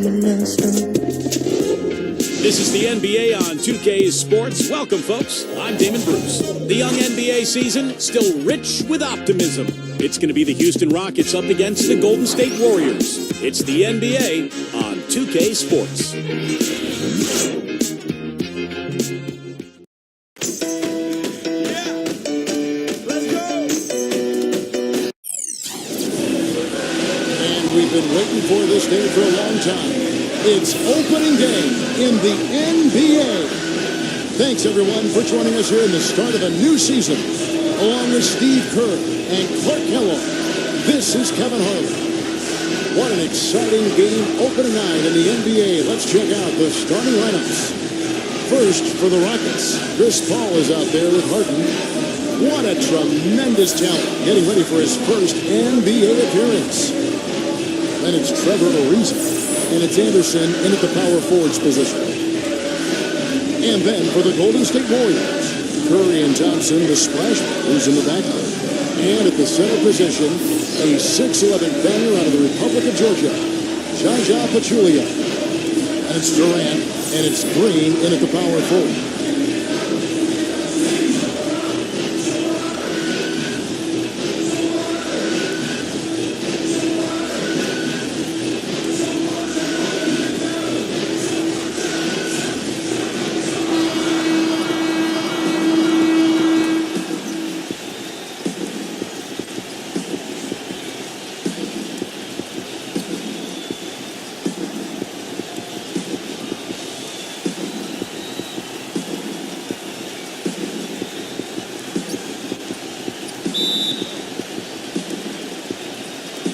This is the NBA on 2K Sports. Welcome, folks. I'm Damon Bruce. The young NBA season still rich with optimism. It's going to be the Houston Rockets up against the Golden State Warriors. It's the NBA on 2K Sports. We've been waiting for this day for a long time. It's opening day in the NBA. Thanks, everyone, for joining us here in the start of a new season. Along with Steve Kerr and Clark Kellogg, this is Kevin Harlan. What an exciting game opening night in the NBA. Let's check out the starting lineups. First, for the Rockets, Chris Paul is out there with Harden. What a tremendous talent, getting ready for his first NBA appearance. Then it's Trevor Ariza, and it's Anderson in at the power forwards position. And then for the Golden State Warriors, Curry and Thompson, the splash brothers in the backcourt. And at the center position, a 6'11" banger out of the Republic of Georgia, Jaja Pachulia. And it's Durant, and it's Green in at the power forward.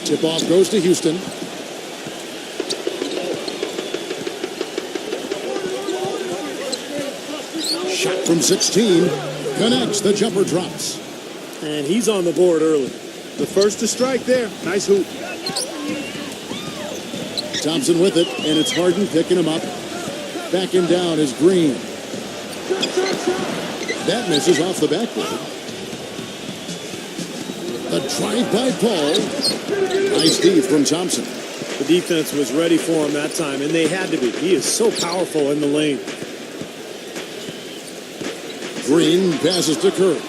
Tip-off goes to Houston. Shot from 16. Connects. The jumper drops. And he's on the board early. The first to strike there. Nice hoop. Thompson with it, and it's Harden picking him up. Backing down is Green. That misses off the backboard. The drive by Paul. Nice D from Thompson. The defense was ready for him that time, and they had to be. He is so powerful in the lane. Green passes to Curry.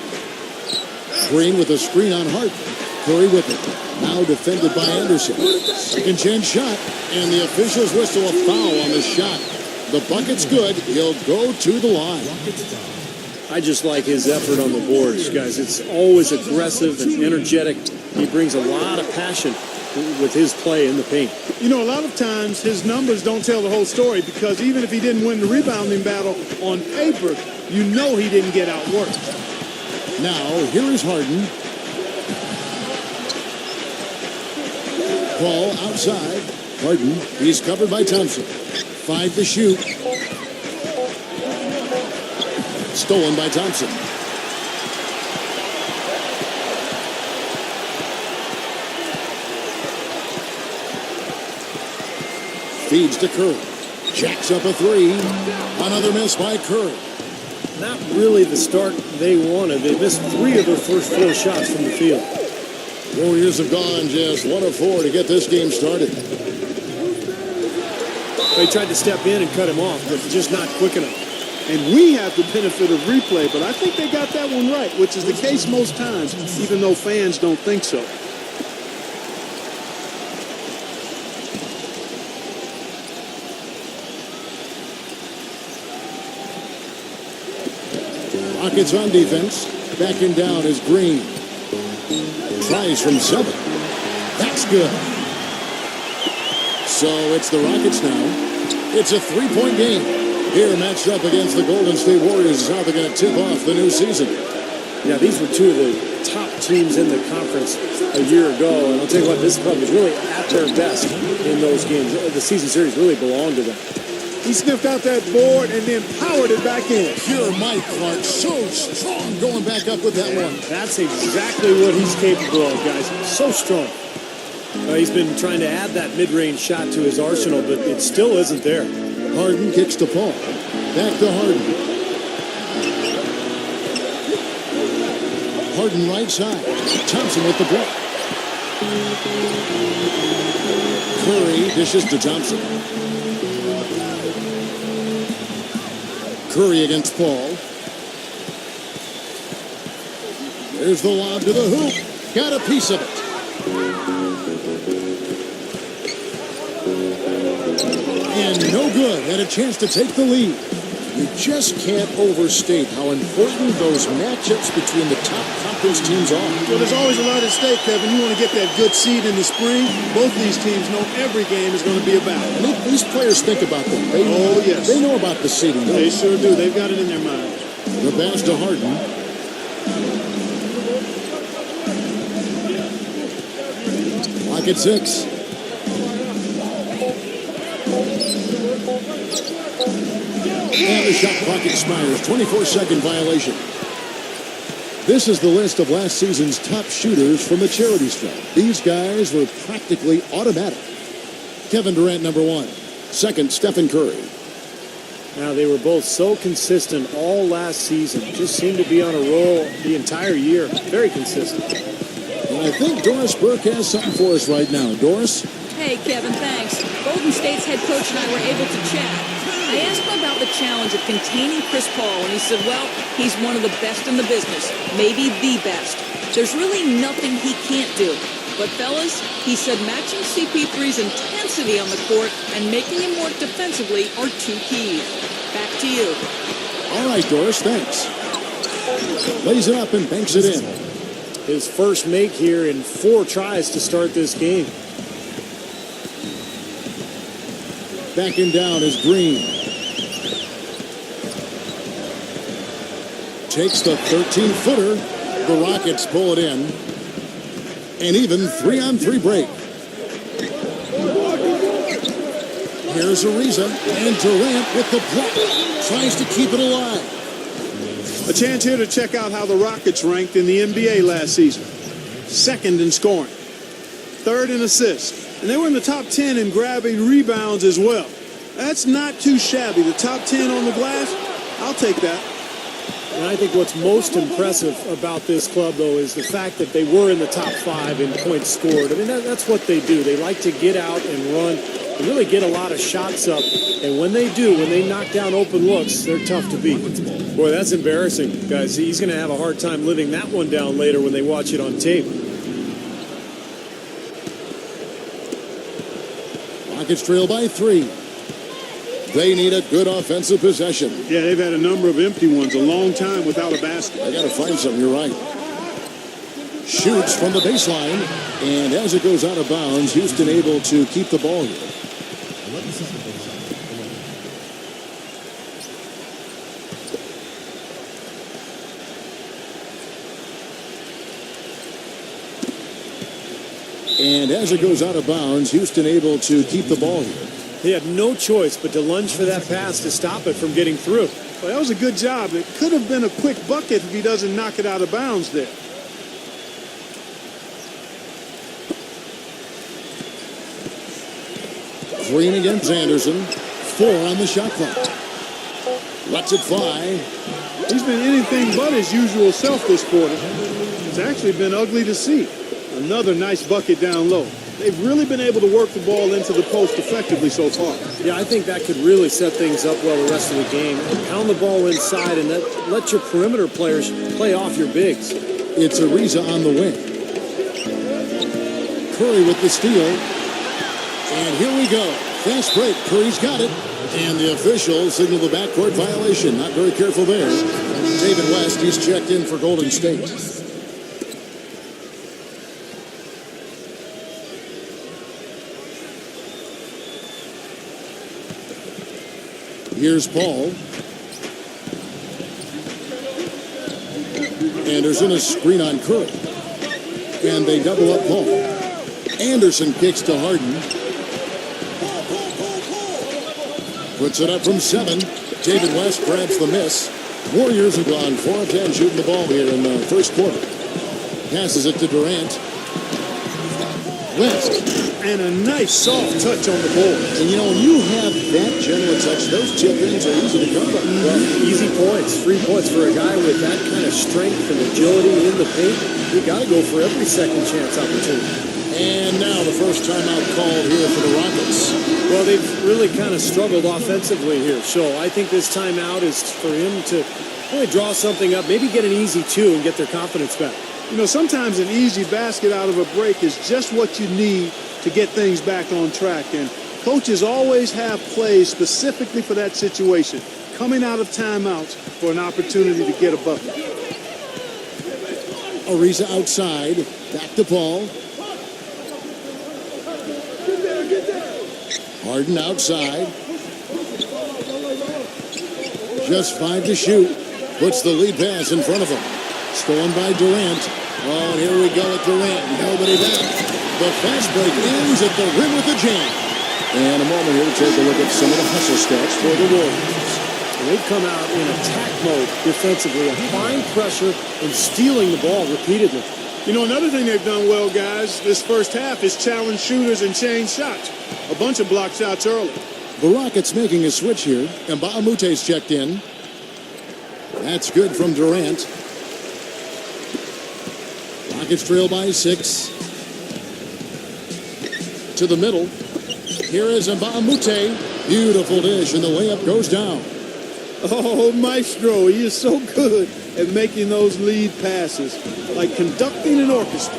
Green with a screen on Harden. Curry with it. Now defended by Anderson. Second chance shot, and the officials whistle a foul on the shot. The bucket's good. He'll go to the line. I just like his effort on the boards, guys. It's always aggressive and energetic. He brings a lot of passion with his play in the paint. You know, a lot of times his numbers don't tell the whole story because even if he didn't win the rebounding battle on paper, you know he didn't get outworked. Now, here is Harden. Ball outside. Harden, he's covered by Thompson. 5 to shoot. Stolen by Thompson. Feeds to Curry. Jacks up a 3. Another miss by Curry. Not really the start they wanted. They missed 3 of their first 4 shots from the field. Warriors have gone just 1 of 4 to get this game started. They tried to step in and cut him off, but just not quick enough. And we have the benefit of replay, but I think they got that one right, which is the case most times, even though fans don't think so. Rockets on defense. Backing down is Green. Tries from 7. That's good. So it's the Rockets now. It's a 3-point game. Here matched up against the Golden State Warriors is how they're going to tip off the new season. Yeah, these were 2 of the top teams in the conference a year ago. And I'll tell you what, this club was really at their best in those games. The season series really belonged to them. He sniffed out that board and then powered it back in. Pure Mike Clark, so strong going back up with that one. That's exactly what he's capable of, guys. So strong. He's been trying to add that mid-range shot to his arsenal, but it still isn't there. Harden kicks to Paul. Back to Harden. Harden right side. Thompson with the block. Curry dishes to Thompson. Curry against Paul. There's the lob to the hoop. Got a piece of it. And no good. Had a chance to take the lead. You just can't overstate how important those matchups between the top conference teams are. Well, there's always a lot at stake, Kevin. You want to get that good seed in the spring. Both these teams know every game is going to be a battle. And these players think about that. Yes. They know about the seeding. They sure do. They've got it in their minds. The pass to Harden. Lock at 6. And the shot clock expires. 24-second violation. This is the list of last season's top shooters from the charity stripe. These guys were practically automatic. Kevin Durant, number 1. Second, Stephen Curry. Now, they were both so consistent all last season. Just seemed to be on a roll the entire year. Very consistent. And I think Doris Burke has something for us right now. Doris? Hey, Kevin, thanks. Golden State's head coach and I were able to chat. I asked him about the challenge of containing Chris Paul, and he said, well, he's one of the best in the business, maybe the best. There's really nothing he can't do. But, fellas, he said matching CP3's intensity on the court and making him work defensively are two keys. Back to you. All right, Doris, thanks. Lays it up and banks it in. His first make here in 4 tries to start this game. Backing down is Green. Takes the 13-footer. The Rockets pull it in. And even 3-on-3 break. Here's Ariza. And Durant with the block. Tries to keep it alive. A chance here to check out how the Rockets ranked in the NBA last season. Second in scoring. Third in assists. And they were in the top 10 in grabbing rebounds as well. That's not too shabby. The top 10 on the glass, I'll take that. And I think what's most impressive about this club, though, is the fact that they were in the top 5 in points scored. I mean, that's what they do. They like to get out and run and really get a lot of shots up. And when they do, when they knock down open looks, they're tough to beat. Boy, that's embarrassing, guys. He's going to have a hard time living that one down later when they watch it on tape. Rockets trail by 3. They need a good offensive possession. Yeah, they've had a number of empty ones, a long time without a basket. They got to find something, you're right. Shoots from the baseline, and as it goes out of bounds, Houston able to keep the ball here. And as it goes out of bounds, Houston able to keep the ball here. He had no choice but to lunge for that pass to stop it from getting through. Well, that was a good job. It could have been a quick bucket if he doesn't knock it out of bounds there. Green against Anderson. 4 on the shot clock. Lets it fly. He's been anything but his usual self this quarter. It's actually been ugly to see. Another nice bucket down low. They've really been able to work the ball into the post effectively so far. Yeah, I think that could really set things up well the rest of the game. Pound the ball inside and let your perimeter players play off your bigs. It's Ariza on the wing. Curry with the steal. And here we go. Fast break. Curry's got it. And the officials signal the backcourt violation. Not very careful there. David West, he's checked in for Golden State. Here's Paul. Anderson, a screen on Curry. And they double up Paul. Anderson kicks to Harden. Puts it up from 7. David West grabs the miss. Warriors have gone 4 of 10 shooting the ball here in the first quarter. Passes it to Durant. West. And a nice soft touch on the board. And you know, when you have that general touch, those chip-ins are easy to come by. Well, easy points, 3 points for a guy with that kind of strength and agility in the paint. You got to go for every second chance opportunity. And now the first timeout called here for the Rockets. Well, they've really kind of struggled offensively here. So I think this timeout is for him to really draw something up, maybe get an easy two and get their confidence back. You know, sometimes an easy basket out of a break is just what you need to get things back on track. And coaches always have plays specifically for that situation, coming out of timeouts for an opportunity to get a bucket. Ariza outside. Back to Paul. Harden outside. Just 5 to shoot. Puts the lead pass in front of him. Stolen by Durant. Oh, here we go with Durant. Nobody back. The fast break ends at the rim with a jam. And a moment here to take a look at some of the hustle stats for the Warriors. And they've come out in attack mode defensively, applying pressure and stealing the ball repeatedly. You know, another thing they've done well, guys, this first half is challenge shooters and change shots. A bunch of block shots early. The Rockets making a switch here. And Mbaamute's checked in. That's good from Durant. Rockets trail by 6. To the middle. Here is Mbaamute. Beautiful dish, and the layup goes down. Oh, Maestro, he is so good at making those lead passes, like conducting an orchestra.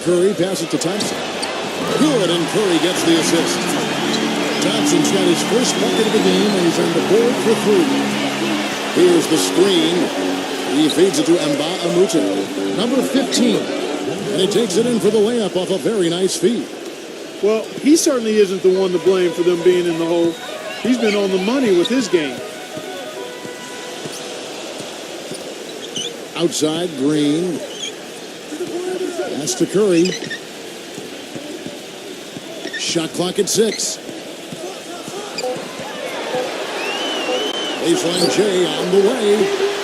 Curry passes to Thompson. Good, and Curry gets the assist. Thompson's got his first bucket of the game, and he's on the board for 3. Here's the screen. He feeds it to Mbaamute, number 15. And he takes it in for the layup off a very nice feed. Well, he certainly isn't the one to blame for them being in the hole. He's been on the money with his game. Outside, Green. Pass to Curry. Shot clock at 6. Baseline J on the way.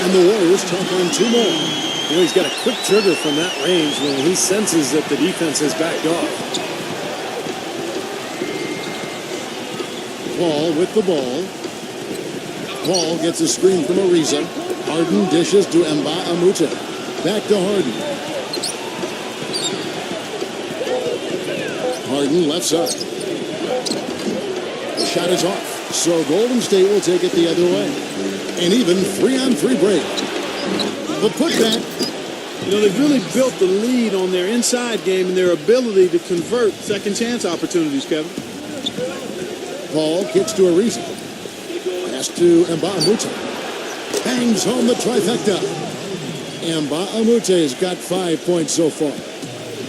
And the Warriors tack on 2 more. You know, he's got a quick trigger from that range when he senses that the defense has backed off. Paul with the ball. Paul gets a screen from Ariza. Harden dishes to Mbaamute. Back to Harden. Harden left side. The shot is off. So Golden State will take it the other way. An even 3-on-3 break. The putback. You know, they've really built the lead on their inside game and their ability to convert second chance opportunities, Kevin. Paul kicks to Ariza. Pass to Mbaamute. Bangs home the trifecta. Mbaamute's got 5 points so far.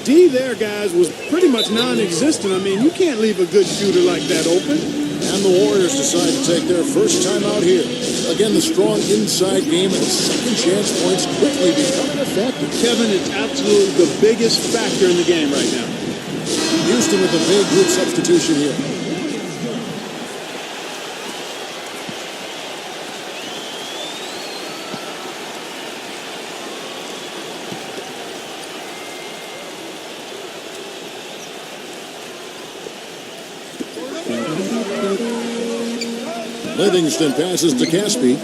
D there, guys, was pretty much non-existent. I mean, you can't leave a good shooter like that open. And the Warriors decide to take their first time out here. Again, the strong inside game and second chance points quickly becoming effective. Kevin, it's absolutely the biggest factor in the game right now. Houston with a big good substitution here. Livingston passes to Caspi.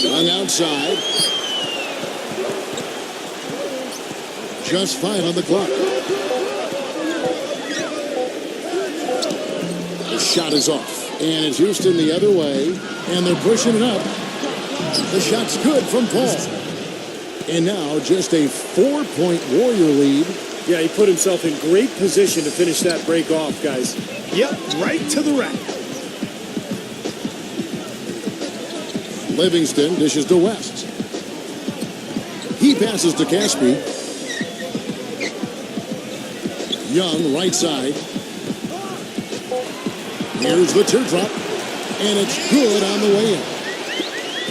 Young outside. Just 5 on the clock. The shot is off. And it's Houston the other way. And they're pushing it up. The shot's good from Paul. And now just a 4-point Warrior lead. Yeah, he put himself in great position to finish that break off, guys. Yep, right to the rack. Livingston dishes to West. He passes to Caspi. Young, right side. Here's the teardrop. And it's good on the way in.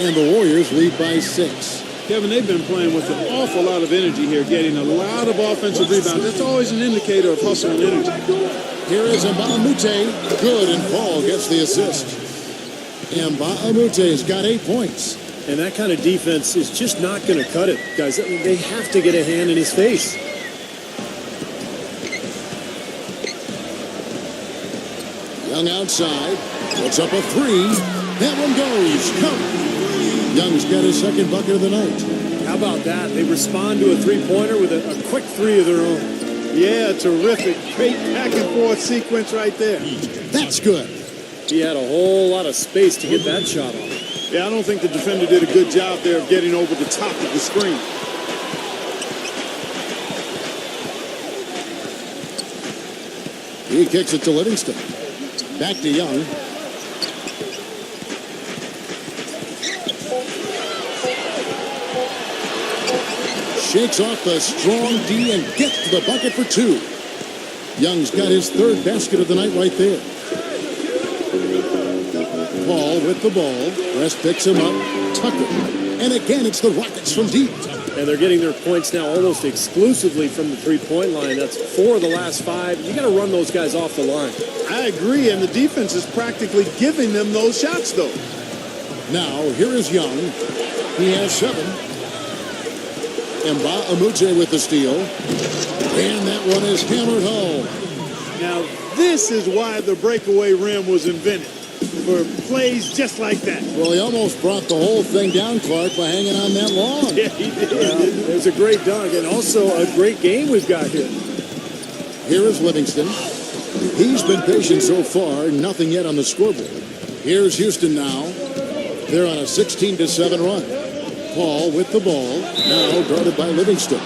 And the Warriors lead by 6. Kevin, they've been playing with an awful lot of energy here, getting a lot of offensive rebounds. That's always an indicator of hustle and energy. Here is Mbaamute. Good, and Paul gets the assist. Mbaamute's got 8 points. And that kind of defense is just not going to cut it, guys. I mean, they have to get a hand in his face. Young outside. Puts up a 3. That one goes. Come. Young's got his second bucket of the night. How about that? They respond to a three-pointer with a quick three of their own. Yeah, terrific. Great back-and-forth sequence right there. That's good. He had a whole lot of space to get that shot off. Yeah, I don't think the defender did a good job there of getting over the top of the screen. He kicks it to Livingston. Back to Young. Shakes off the strong D and gets to the bucket for two. Young's got his third basket of the night right there. Paul with the ball. West picks him up. Tucker. And again, it's the Rockets from deep. And they're getting their points now almost exclusively from the three-point line. That's 4 of the last 5. You got to run those guys off the line. I agree, and the defense is practically giving them those shots, though. Now, here is Young. He has 7. Mba Amute with the steal. And that one is hammered home. Now, this is why the breakaway rim was invented. For plays just like that. Well, he almost brought the whole thing down, Clark, by hanging on that long. Yeah, he did. There's a great dunk and also a great game we've got here. Here is Livingston. He's been patient so far. Nothing yet on the scoreboard. Here's Houston now. They're on a 16-7 run. Paul with the ball. Now guarded by Livingston.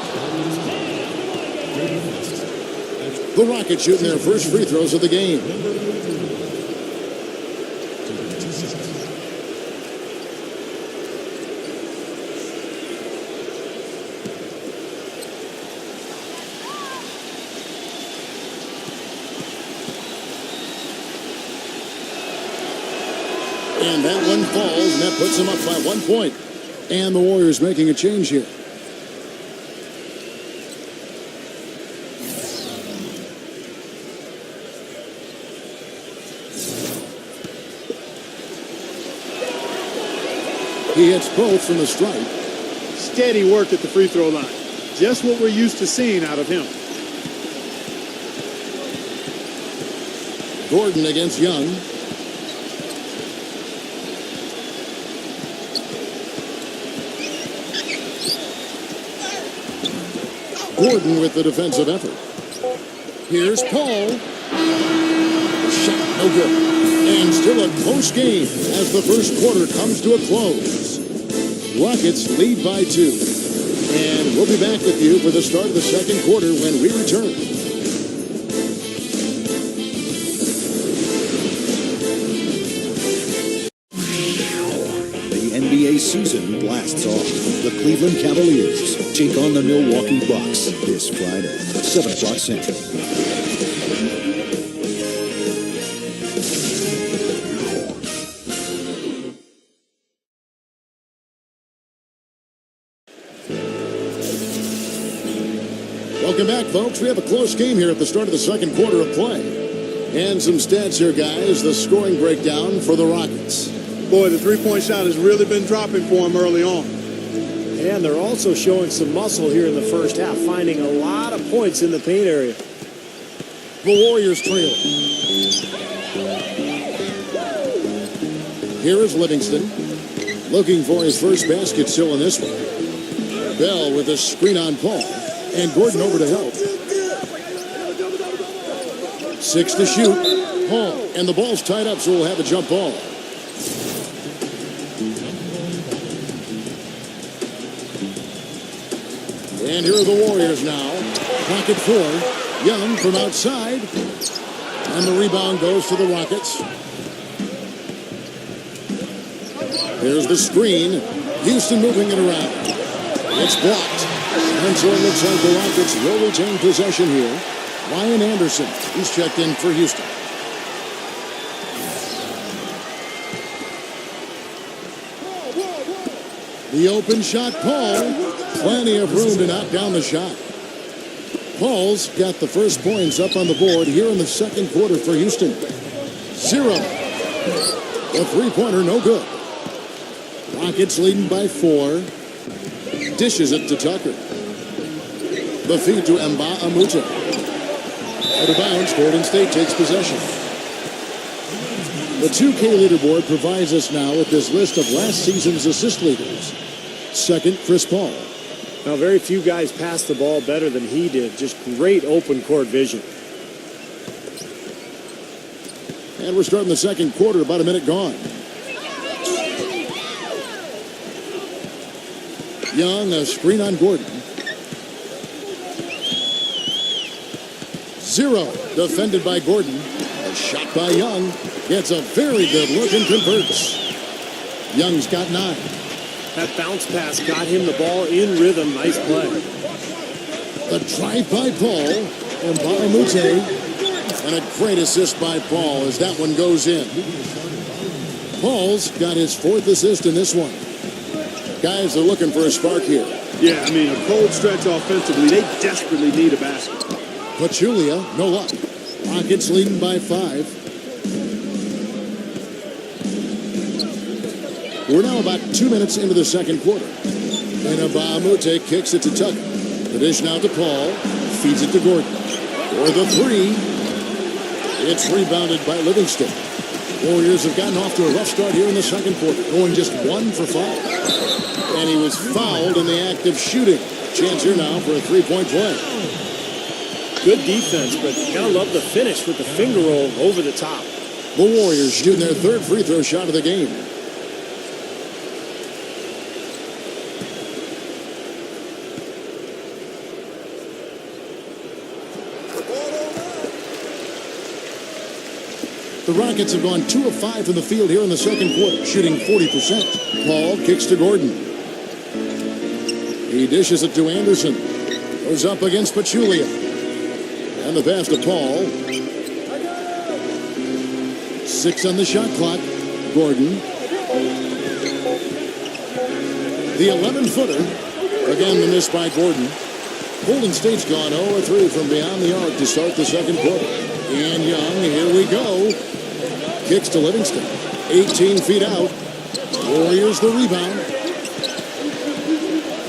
The Rockets shooting their first free throws of the game. And that one falls, and that puts them up by 1 point. And the Warriors making a change here. He hits both from the stripe. Steady work at the free throw line. Just what we're used to seeing out of him. Gordon against Young. Gordon with the defensive effort. Here's Paul. Shot no good. And still a close game as the first quarter comes to a close. Rockets lead by 2. And we'll be back with you for the start of the second quarter when we return. The NBA season blasts off. The Cleveland Cavaliers take on the Milwaukee Bucks this Friday, 7 o'clock Central. Welcome back, folks. We have a close game here at the start of the second quarter of play. And some stats here, guys. The scoring breakdown for the Rockets. Boy, the three-point shot has really been dropping for him early on. And they're also showing some muscle here in the first half, finding a lot of points in the paint area. The Warriors trail. Here is Livingston. Looking for his first basket still in this one. Bell with a screen on Paul. And Gordon over to help. 6 to shoot. Paul. And the ball's tied up, so we'll have a jump ball. And here are the Warriors now. Clock at 4. Young from outside. And the rebound goes to the Rockets. There's the screen. Houston moving it around. It's blocked. And so it looks like the Rockets will retain possession here. Ryan Anderson, he's checked in for Houston. The open shot, Paul. Plenty of room to knock down the shot. Paul's got the first points up on the board here in the second quarter for Houston. 0. The three-pointer, no good. Rockets leading by 4. Dishes it to Tucker. The feed to Mba Amute. Out of bounds, Golden State takes possession. The 2K leaderboard provides us now with this list of last season's assist leaders. Second, Chris Paul. Now, very few guys pass the ball better than he did. Just great open court vision. And we're starting the second quarter, about a minute gone. Young, a screen on Gordon. 0 defended by Gordon. A shot by Young. Gets a very good look and converts. Young's got 9. That bounce pass got him the ball in rhythm. Nice play. The drive by Paul and Bahamute. And a great assist by Paul as that one goes in. Paul's got his 4th assist in this one. Guys are looking for a spark here. Yeah, I mean, a cold stretch offensively. They desperately need a basket. Pachulia, no luck. Rockets leading by 5. We're now about 2 minutes into the second quarter. And Bahamute kicks it to Tucker. The dish now to Paul. Feeds it to Gordon. For the 3. It's rebounded by Livingston. Warriors have gotten off to a rough start here in the second quarter, going just 1 for 5. And he was fouled in the act of shooting. Chance here now for a 3-point play. Good defense, but you gotta love the finish with the finger roll over the top. The Warriors shooting their 3rd free throw shot of the game. The Rockets have gone 2 of 5 from the field here in the second quarter, shooting 40%. Paul kicks to Gordon. He dishes it to Anderson. Goes up against Pachulia. And the pass to Paul. 6 on the shot clock. Gordon. The 11-footer. Again, the miss by Gordon. Golden State's gone 0-3 from beyond the arc to start the second quarter. And Young, here we go. Kicks to Livingston. 18 feet out. Warriors the rebound.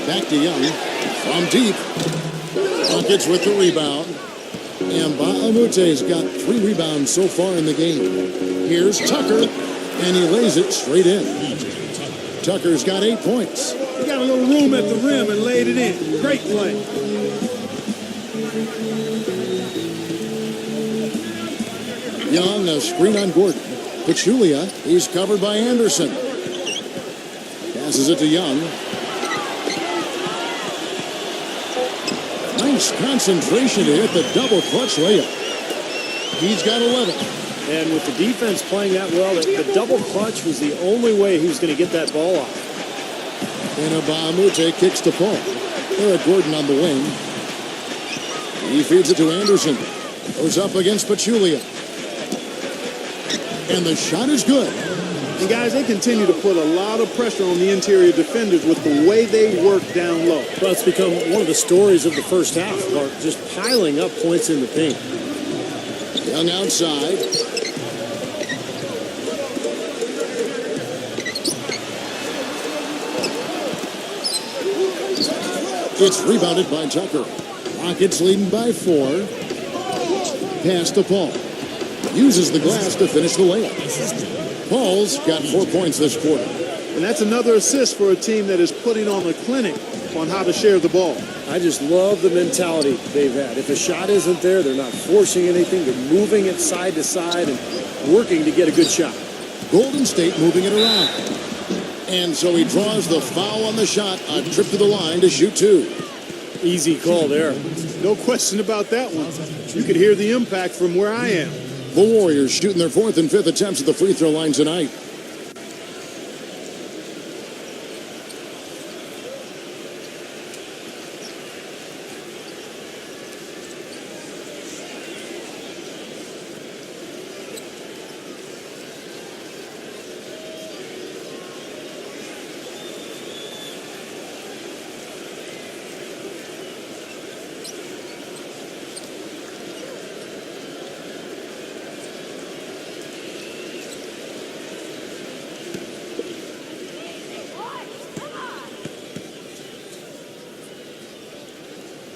Back to Young. From deep. Rockets with the rebound. And Bahamute's got 3 rebounds so far in the game. Here's Tucker. And he lays it straight in. Tucker's got 8 points. He got a little room at the rim and laid it in. Great play. Young, a screen on Gordon. Pachulia, he's covered by Anderson. Passes it to Young. Nice concentration to hit the double clutch layup. He's got 11. And with the defense playing that well, the double clutch was the only way he was going to get that ball off. And Bahamute kicks to Paul. Eric Gordon on the wing. He feeds it to Anderson. Goes up against Pachulia. And the shot is good. And guys, they continue to put a lot of pressure on the interior defenders with the way they work down low. Well, it's become one of the stories of the first half, Mark, just piling up points in the paint. Young outside. It's rebounded by Tucker. Rockets leading by 4. Pass to Paul. Uses the glass to finish the layup. Paul's got 4 points this quarter. And that's another assist for a team that is putting on a clinic on how to share the ball. I just love the mentality they've had. If a shot isn't there, they're not forcing anything. They're moving it side to side and working to get a good shot. Golden State moving it around. And so he draws the foul on the shot. A trip to the line to shoot 2. Easy call there. No question about that one. You could hear the impact from where I am. The Warriors shooting their 4th and 5th attempts at the free throw line tonight.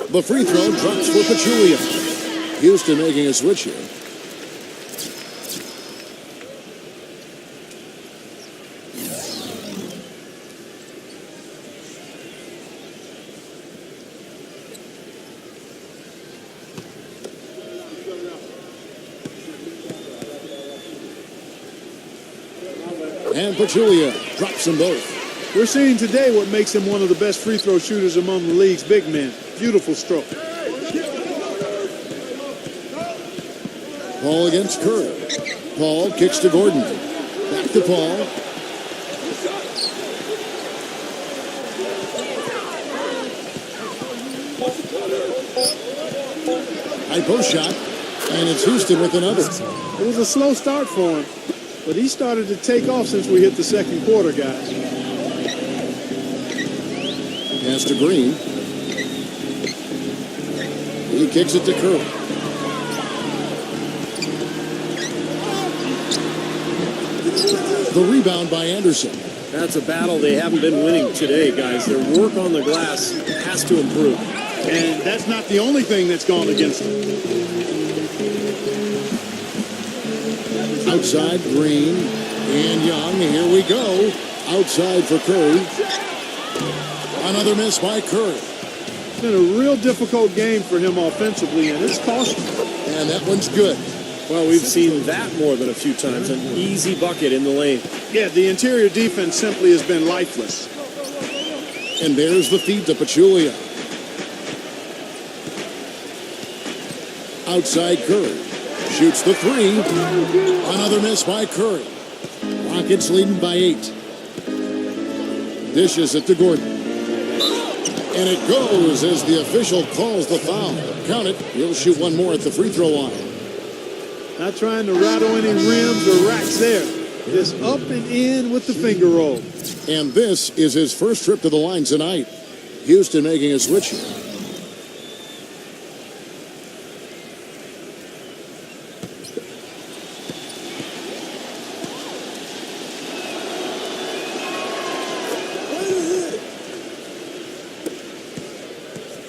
The free throw drops for Pachulia. Houston making a switch here. And Pachulia drops them both. We're seeing today what makes him one of the best free throw shooters among the league's big men. Beautiful stroke. Paul against Curry. Paul kicks to Gordon. Back to Paul. High post shot. And it's Houston with another. It was a slow start for him, but he started to take off since we hit the second quarter, guys. Pass to Green. He kicks it to Curry. The rebound by Anderson. That's a battle they haven't been winning today, guys. Their work on the glass has to improve. And that's not the only thing that's gone against him. Outside, Green and Young. Here we go. Outside for Curry. Another miss by Curry. It's been a real difficult game for him offensively, and it's cost him. And that one's good. Well, we've seen that more than a few times. An easy bucket in the lane. Yeah, the interior defense simply has been lifeless. And there's the feed to Pachulia. Outside Curry. Shoots the three. Another miss by Curry. Rockets leading by 8. Dishes it to Gordon. And it goes as the official calls the foul. Count it. He'll shoot one more at the free throw line. Not trying to rattle any rims or racks there. Just up and in with the finger roll. And this is his first trip to the line tonight. Houston making a switch here.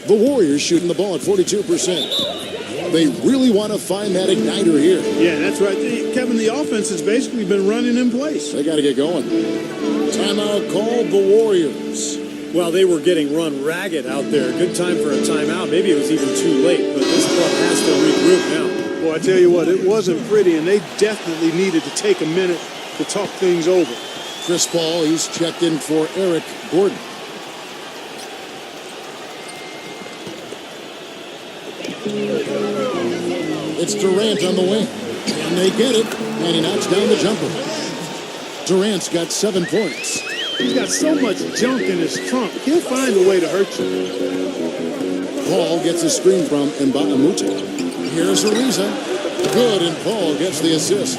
The Warriors shooting the ball at 42%. They really want to find that igniter here. Yeah, that's right. Kevin, the offense has basically been running in place. They got to get going. Timeout called the Warriors. Well, they were getting run ragged out there. Good time for a timeout. Maybe it was even too late, but this club has to regroup now. Boy, I tell you what, it wasn't pretty, and they definitely needed to take a minute to talk things over. Chris Paul, he's checked in for Eric Gordon. It's Durant on the wing. And they get it. And he knocks down the jumper. Durant's got 7 points. He's got so much junk in his trunk. He'll find a way to hurt you. Paul gets a screen from Mbamamuta. Here's Ariza. Good, and Paul gets the assist.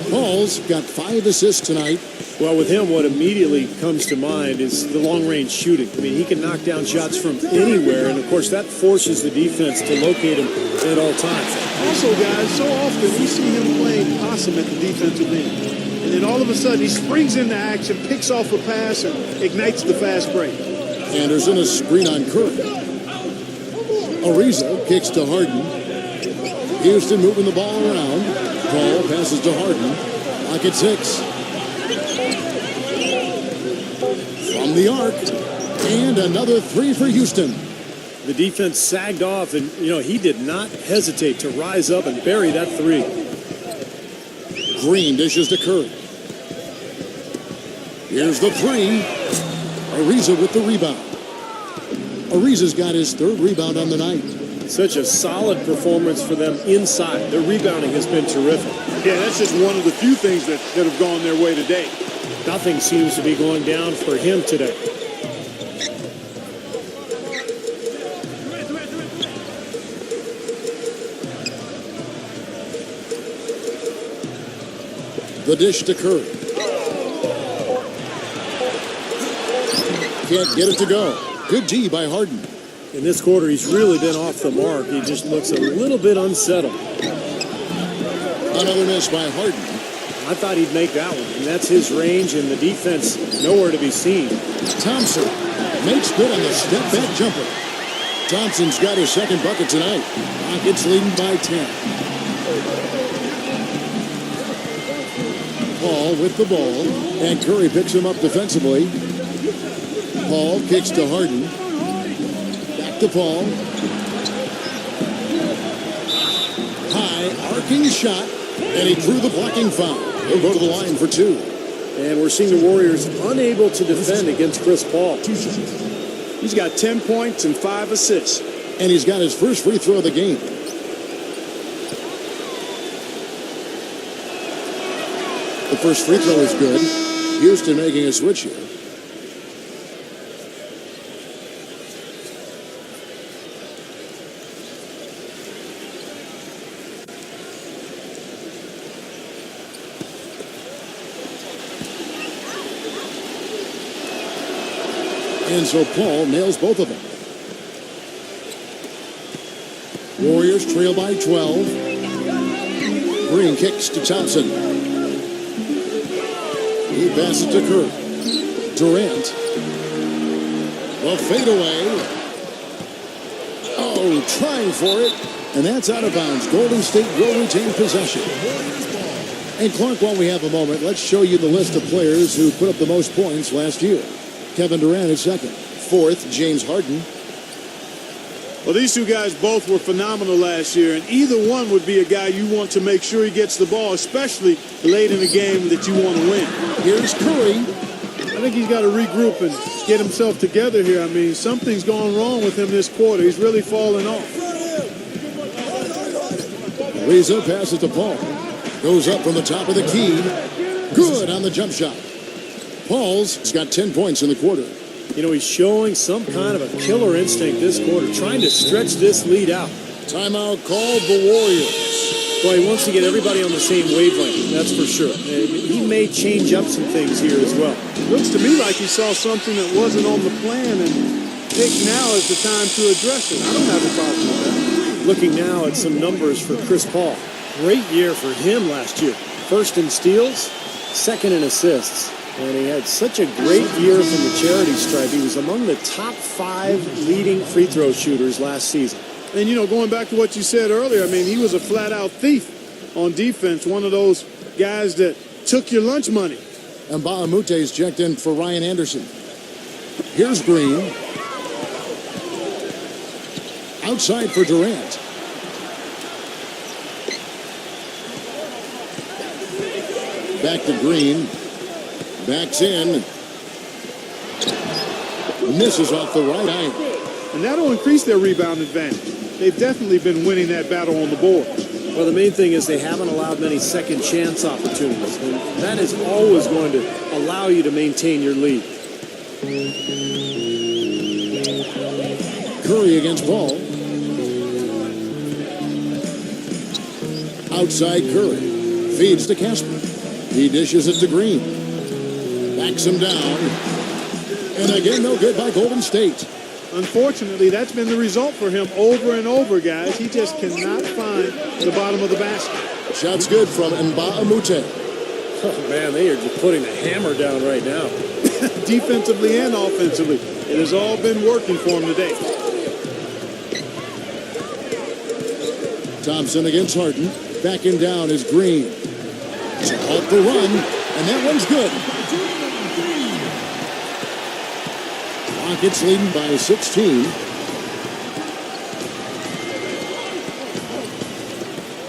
Paul's got 5 assists tonight. Well, with him, what immediately comes to mind is the long-range shooting. I mean, he can knock down shots from anywhere, and, of course, that forces the defense to locate him at all times. Also, guys, so often we see him playing possum at the defensive end. And then all of a sudden, he springs into action, picks off a pass, and ignites the fast break. Anderson, a screen on Curry. Ariza kicks to Harden. Houston moving the ball around. Paul passes to Harden. Lock at 6. From the arc. And another 3 for Houston. The defense sagged off, and, he did not hesitate to rise up and bury that 3. Green dishes to Curry. Here's the 3. Ariza with the rebound. Ariza's got his 3rd rebound on the night. Such a solid performance for them inside. Their rebounding has been terrific. Yeah, that's just one of the few things that have gone their way today. Nothing seems to be going down for him today. The dish to Curry. Can't get it to go. Good D by Harden. In this quarter, he's really been off the mark. He just looks a little bit unsettled. Another miss by Harden. I thought he'd make that one, and that's his range, and the defense nowhere to be seen. Thompson makes good on the step-back jumper. Thompson's got his 2nd bucket tonight. Rockets leading by 10. Paul with the ball, and Curry picks him up defensively. Paul kicks to Harden. Back to Paul. High arcing shot, and he drew the blocking foul. He'll go to the line for 2. And we're seeing the Warriors unable to defend against Chris Paul. He's got 10 points and 5 assists. And he's got his first free throw of the game. The first free throw is good. Houston making a switch here. And so Paul nails both of them. Warriors trail by 12. Green kicks to Thompson. He passes to Curry. Durant. The fadeaway. Oh, trying for it. And that's out of bounds. Golden State will retain possession. And Clark, while we have a moment, let's show you the list of players who put up the most points last year. Kevin Durant is second. Fourth, James Harden. Well, these two guys both were phenomenal last year, and either one would be a guy you want to make sure he gets the ball, especially late in the game that you want to win. Here's Curry. I think he's got to regroup and get himself together here. I mean, something's gone wrong with him this quarter. He's really fallen off. Reza passes to Paul. Goes up from the top of the key. Good on the jump shot. Paul's got 10 points in the quarter. You know, he's showing some kind of a killer instinct this quarter, trying to stretch this lead out. Timeout called the Warriors. Well, he wants to get everybody on the same wavelength, that's for sure. And he may change up some things here as well. Looks to me like he saw something that wasn't on the plan, and think now is the time to address it. I don't have a problem with that. Looking now at some numbers for Chris Paul. Great year for him last year. First in steals, second in assists. And he had such a great year from the charity stripe. He was among the top 5 leading free throw shooters last season. And, you know, going back to what you said earlier, I mean, he was a flat-out thief on defense, one of those guys that took your lunch money. And Baamute's checked in for Ryan Anderson. Here's Green. Outside for Durant. Back to Green. Backs in. Misses off the right eye. And that'll increase their rebound advantage. They've definitely been winning that battle on the board. Well, the main thing is they haven't allowed many second chance opportunities. And that is always going to allow you to maintain your lead. Curry against Paul. Outside Curry. Feeds to Casper. He dishes it to Green. Backs him down. And again, no good by Golden State. Unfortunately, that's been the result for him over and over, guys. He just cannot find the bottom of the basket. Shots good from Mbamute. Oh, man, they are just putting the hammer down right now. Defensively and offensively. It has all been working for him today. Thompson against Harden. Backing down is Green. Off the run, and that one's good. Rockets leading by 16.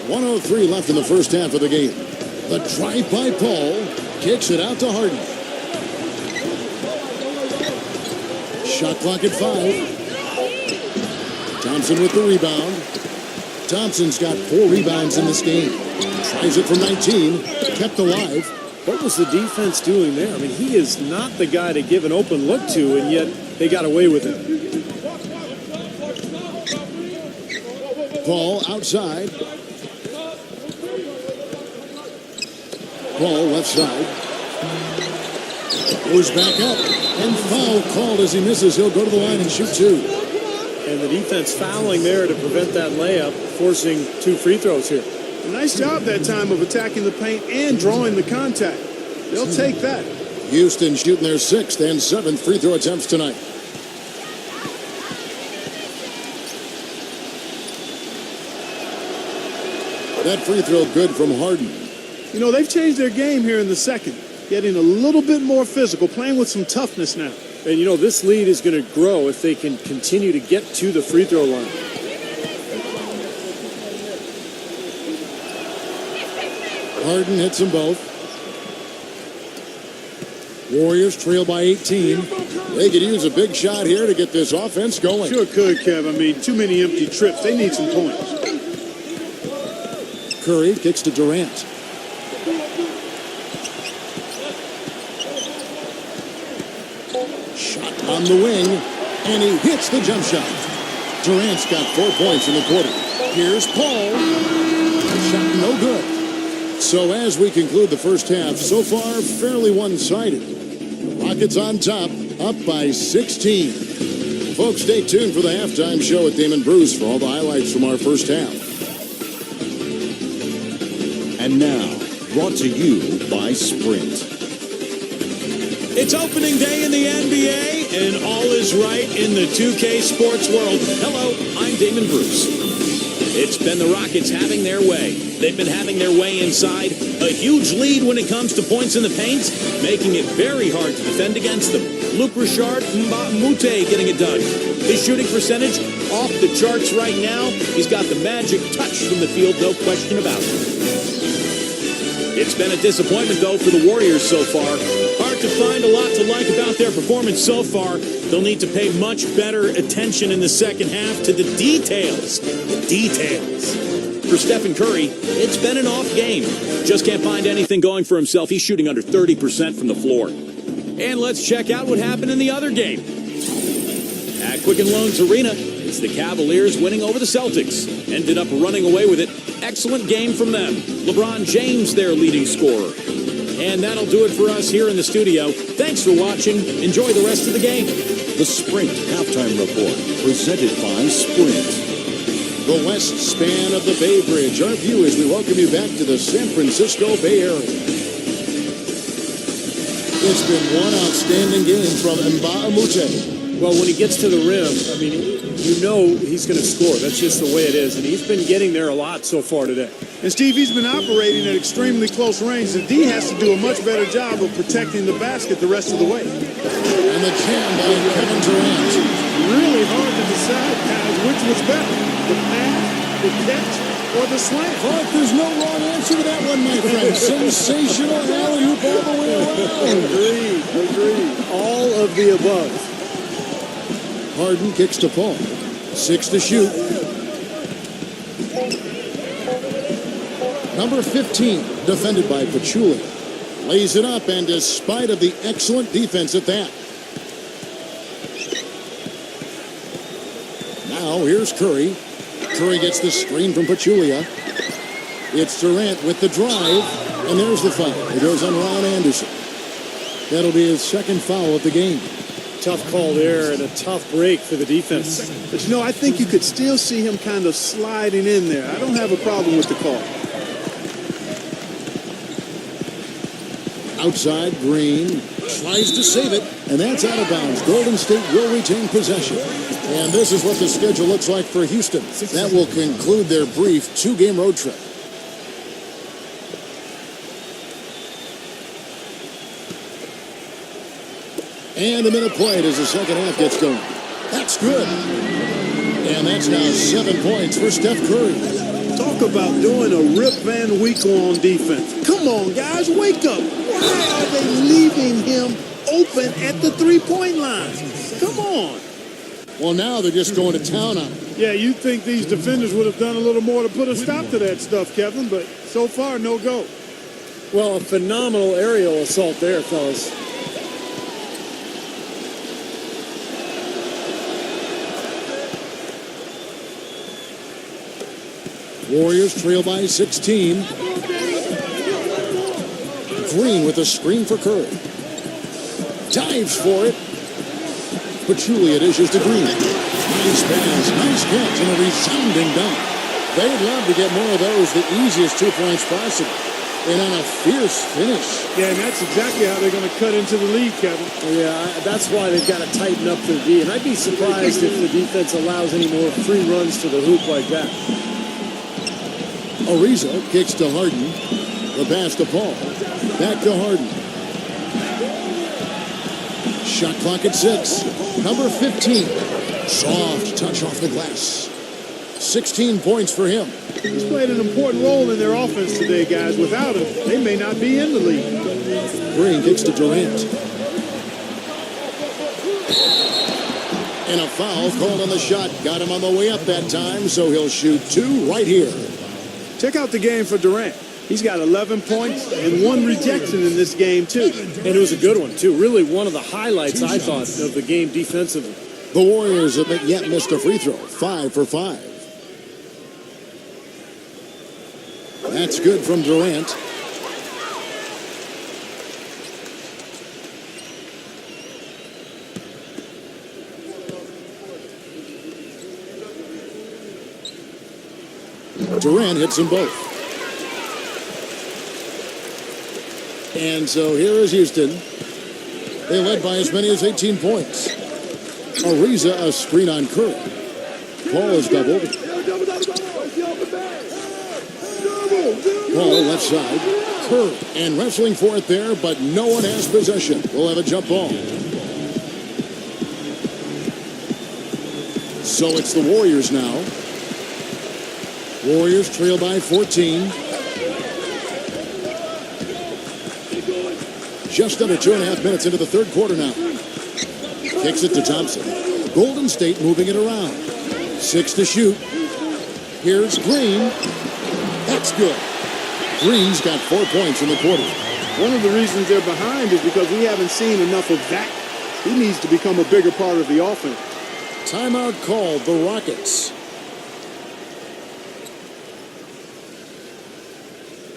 1:03 left in the first half of the game. The drive by Paul kicks it out to Harden. Shot clock at 5. Thompson with the rebound. Thompson's got 4 rebounds in this game. Tries it from 19. Kept alive. What was the defense doing there? I mean, he is not the guy to give an open look to, and yet they got away with it. Paul outside. Paul left side. Goes back up. And foul called as he misses. He'll go to the line and shoot 2. And the defense fouling there to prevent that layup, forcing 2 free throws here. A nice job that time of attacking the paint and drawing the contact. They'll take that. Houston shooting their 6th and 7th free throw attempts tonight. That free throw good from Harden. You know, they've changed their game here in the second, getting a little bit more physical, playing with some toughness now. And, you know, this lead is going to grow if they can continue to get to the free throw line. Harden hits them both. Warriors trail by 18. They could use a big shot here to get this offense going. Sure could, Kev. I mean, too many empty trips. They need some points. Curry kicks to Durant. Shot on the wing, and he hits the jump shot. Durant's got 4 points in the quarter. Here's Paul. Shot no good. So as we conclude the first half, so far fairly one-sided. The Rockets on top, up by 16. Folks, stay tuned for the halftime show with Damon Bruce for all the highlights from our first half. And now, brought to you by Sprint. It's opening day in the NBA, and all is right in the 2K sports world. Hello, I'm Damon Bruce. It's been the Rockets having their way. They've been having their way inside. A huge lead when it comes to points in the paint, making it very hard to defend against them. Luke Richard Mbamute getting it done. His shooting percentage off the charts right now. He's got the magic touch from the field, no question about it. It's been a disappointment, though, for the Warriors so far. Hard to find a lot to like about their performance so far. They'll need to pay much better attention in the second half to the details. The details. For Stephen Curry, it's been an off game. Just can't find anything going for himself. He's shooting under 30% from the floor. And let's check out what happened in the other game. At Quicken Loans Arena, it's the Cavaliers winning over the Celtics. Ended up running away with it. Excellent game from them. LeBron James, their leading scorer. And that'll do it for us here in the studio. Thanks for watching. Enjoy the rest of the game. The Sprint Halftime Report, presented by Sprint. The west span of the Bay Bridge. Our view as we welcome you back to the San Francisco Bay Area. It's been one outstanding game from Mbamute. Well, when he gets to the rim, I mean, you know he's going to score. That's just the way it is. And he's been getting there a lot so far today. And, Steve, he's been operating at extremely close range. The D has to do a much better job of protecting the basket the rest of the way. And the jam by Kevin Durant. Really hard to decide, guys, which was better, the pass, the catch, or the slam. Clark, there's no wrong answer to that one, my friend. Sensational alley-oop all the way around. Agreed. All of the above. Harden kicks to Paul. 6 to shoot. Number 15, defended by Pachulia. Lays it up, and despite of the excellent defense at that. Now, here's Curry. Curry gets the screen from Pachulia. It's Durant with the drive, and there's the foul. It goes on Ron Anderson. That'll be his second foul of the game. Tough call there and a tough break for the defense. But, you know, I think you could still see him kind of sliding in there. I don't have a problem with the call. Outside, Green tries to save it, and that's out of bounds. Golden State will retain possession. And this is what the schedule looks like for Houston. That will conclude their brief 2-game road trip. And a minute played as the second half gets going. That's good. And that's now 7 points for Steph Curry. Talk about doing a Rip Van Winkle on defense. Come on, guys, wake up. Why are they leaving him open at the three-point line? Come on. Well, now they're just going to town on him. Yeah, you'd think these defenders would have done a little more to put a stop to that stuff, Kevin, but so far, no go. Well, a phenomenal aerial assault there, fellas. Warriors trail by 16. Green with a screen for Curry. Dives for it. Pachulia dishes to Green. Nice pass, nice catch, and a resounding dunk. They'd love to get more of those, the easiest 2 points possible. And on a fierce finish. Yeah, and that's exactly how they're going to cut into the lead, Kevin. Yeah, that's why they've got to tighten up their D. And I'd be surprised if the defense allows any more free runs to the hoop like that. Ariza kicks to Harden. The pass to Paul. Back to Harden. Shot clock at 6. Number 15. Soft touch off the glass. 16 points for him. He's played an important role in their offense today, guys. Without him, they may not be in the league. Green kicks to Durant. And a foul called on the shot. Got him on the way up that time, so he'll shoot 2 right here. Check out the game for Durant. He's got 11 points and 1 rejection in this game, too. And it was a good one, too. Really one of the highlights, I thought, of the game defensively. The Warriors haven't yet missed a free throw. 5 for 5. That's good from Durant. Durant hits them both. And so here is Houston. They led by as many as 18 points. Ariza, a screen on Curry. Paul is doubled. Paul left side. Curry and wrestling for it there, but no one has possession. We'll have a jump ball. So it's the Warriors now. Warriors trail by 14. Just under 2.5 minutes into the third quarter now. Kicks it to Thompson. Golden State moving it around. 6 to shoot. Here's Green. That's good. Green's got 4 points in the quarter. One of the reasons they're behind is because we haven't seen enough of that. He needs to become a bigger part of the offense. Timeout called the Rockets.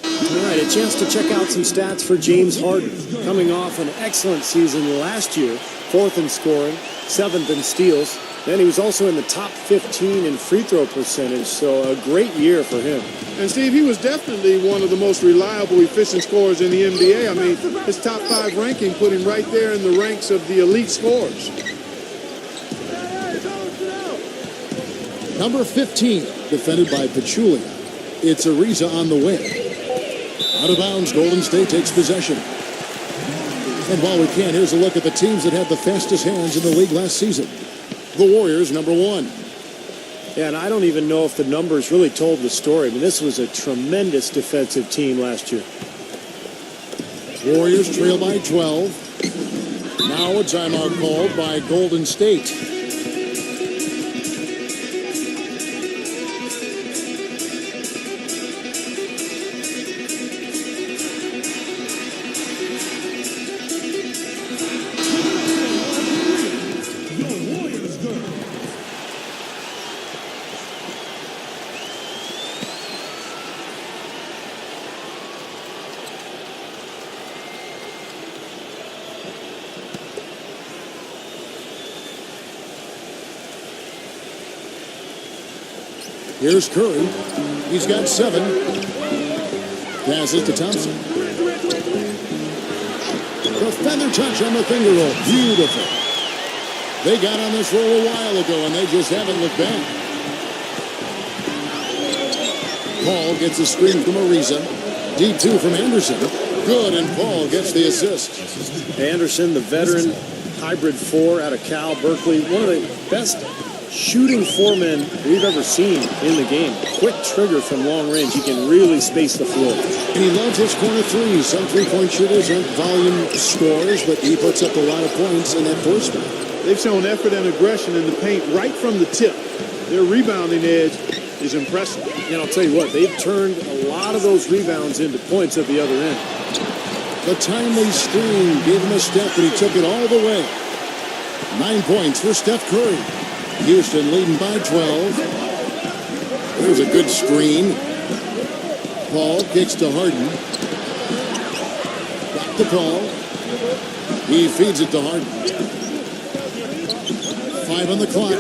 All right, a chance to check out some stats for James Harden. Coming off an excellent season last year, 4th in scoring, 7th in steals. Then he was also in the top 15 in free throw percentage, so a great year for him. And Steve, he was definitely one of the most reliable, efficient scorers in the NBA. I mean, his top 5 ranking put him right there in the ranks of the elite scorers. Number 15, defended by Pachulia. It's Ariza on the wing. Out of bounds, Golden State takes possession. And while we can, here's a look at the teams that had the fastest hands in the league last season. The Warriors, number 1. Yeah, and I don't even know if the numbers really told the story. I mean, this was a tremendous defensive team last year. Warriors trail by 12. Now a timeout called by Golden State. Here's Curry. He's got 7. Passes to Thompson. The feather touch on the finger roll. Beautiful. They got on this roll a while ago, and they just haven't looked back. Paul gets a screen from Ariza. Deep 2 from Anderson. Good, and Paul gets the assist. Anderson, the veteran hybrid 4 out of Cal Berkeley. One of the best shooting 4-men we've ever seen in the game. Quick trigger from long range. He can really space the floor. And he loves his corner threes. Some three-point shooters aren't volume scorers, but he puts up a lot of points in that force spot. They've shown effort and aggression in the paint right from the tip. Their rebounding edge is impressive. And I'll tell you what, they've turned a lot of those rebounds into points at the other end. The timely screen gave him a step, and he took it all the way. 9 points for Steph Curry. Houston leading by 12. There's a good screen. Paul kicks to Harden. Back to Paul. He feeds it to Harden. 5 on the clock.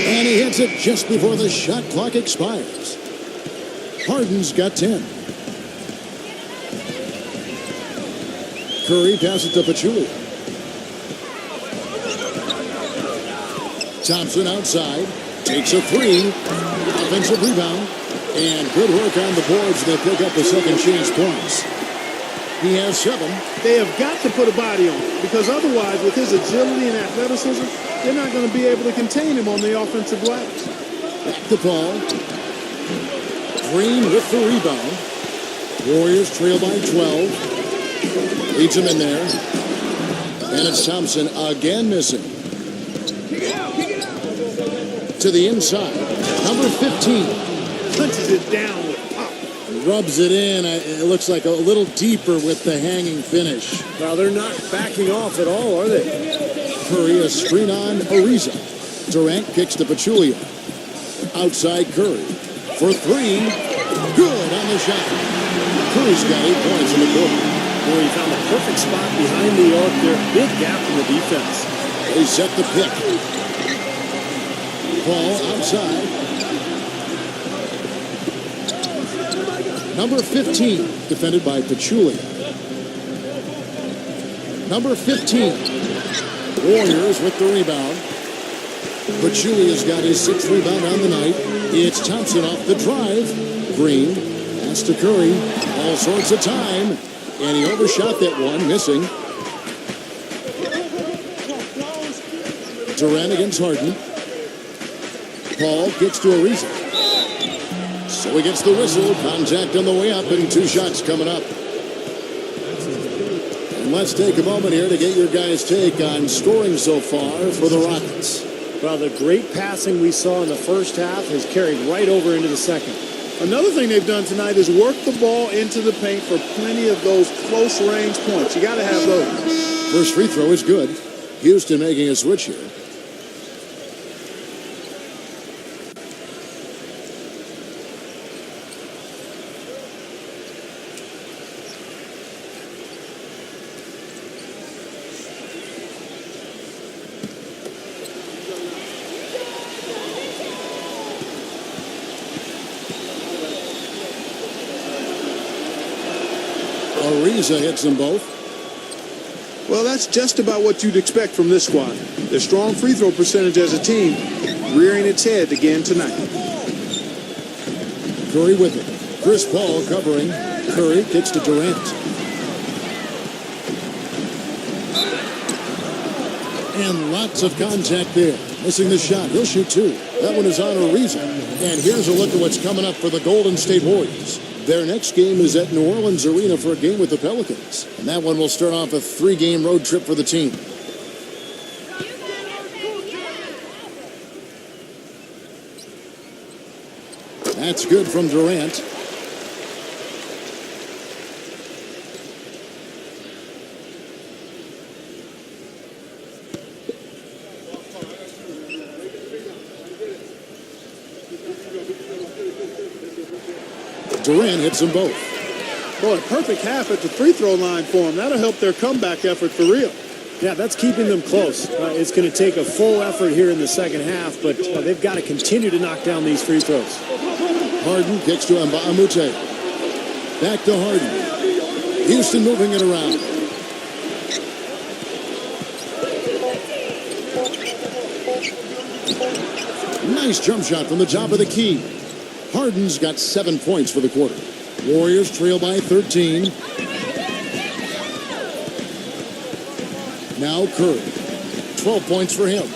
And he hits it just before the shot clock expires. Harden's got 10. Curry passes to Pachulia. Thompson outside. Takes a 3. Offensive rebound. And good work on the boards. They pick up the second chance points. He has 7. They have got to put a body on it, because otherwise, with his agility and athleticism, they're not going to be able to contain him on the offensive glass. Back to Paul. Green with the rebound. Warriors trail by 12. Leads him in there. And it's Thompson again missing. To the inside. Number 15. Punches it down with pop. Rubs it in. It looks like a little deeper with the hanging finish. Well, they're not backing off at all, are they? Curry, a screen on Ariza. Durant kicks to Pachulia. Outside Curry. For three. Good on the shot. Curry's got 8 points in the quarter. Boy, he found the perfect spot behind the arc there. Big gap in the defense. They set the pick. Ball outside. Number 15, defended by Pachulia. Number 15, Warriors with the rebound. Pachulia's got his 6th rebound on the night. It's Thompson off the drive. Green, pass to Curry. All sorts of time. And he overshot that one, missing. Durant against Harden. Paul gets to Ariza. So he gets the whistle. Contact on the way up and 2 shots coming up. And let's take a moment here to get your guys' take on scoring so far for the Rockets. Well, the great passing we saw in the first half has carried right over into the second. Another thing they've done tonight is work the ball into the paint for plenty of those close-range points. You got to have those. First free throw is good. Houston making a switch here. Ariza hits them both. Well, that's just about what you'd expect from this squad. Their strong free throw percentage as a team rearing its head again tonight. Curry with it. Chris Paul covering. Curry kicks to Durant. And lots of contact there. Missing the shot. He'll shoot 2. That one is on Ariza. And here's a look at what's coming up for the Golden State Warriors. Their next game is at New Orleans Arena for a game with the Pelicans. And that one will start off a 3-game road trip for the team. That's good from Durant. Durant hits them both. Boy, perfect half at the free throw line for them. That'll help their comeback effort for real. Yeah, that's keeping them close. It's going to take a full effort here in the second half, but they've got to continue to knock down these free throws. Harden kicks to Mbamute. Back to Harden. Houston moving it around. Nice jump shot from the top of the key. Harden's got 7 points for the quarter. Warriors trail by 13. Now Curry. 12 points for him.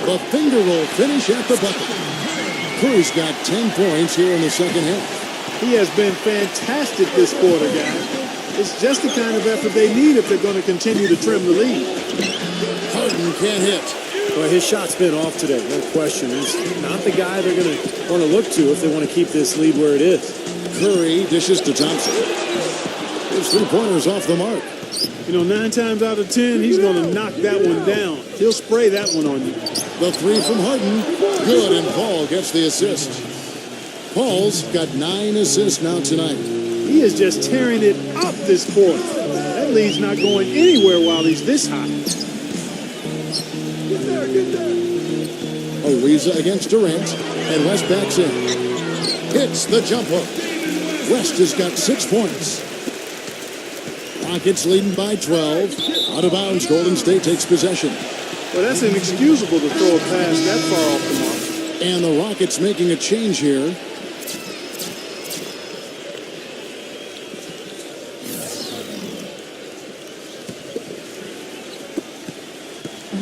The finger roll finish at the bucket. Curry's got 10 points here in the second half. He has been fantastic this quarter, guys. It's just the kind of effort they need if they're going to continue to trim the lead. Harden can't hit. Well, his shot's been off today, no question. He's not the guy they're going to want to look to if they want to keep this lead where it is. Curry dishes to Thompson. His 3-pointers off the mark. You know, 9 times out of 10, he's going to knock that one down. He'll spray that one on you. The 3 from Harden. Good, and Paul gets the assist. Paul's got 9 assists now tonight. He is just tearing it up this quarter. That lead's not going anywhere while he's this hot. Ariza against Durant, and West backs in. Hits the jump hook. West has got 6 points. Rockets leading by 12. Out of bounds, Golden State takes possession. Well, that's inexcusable to throw a pass that far off the mark. And the Rockets making a change here.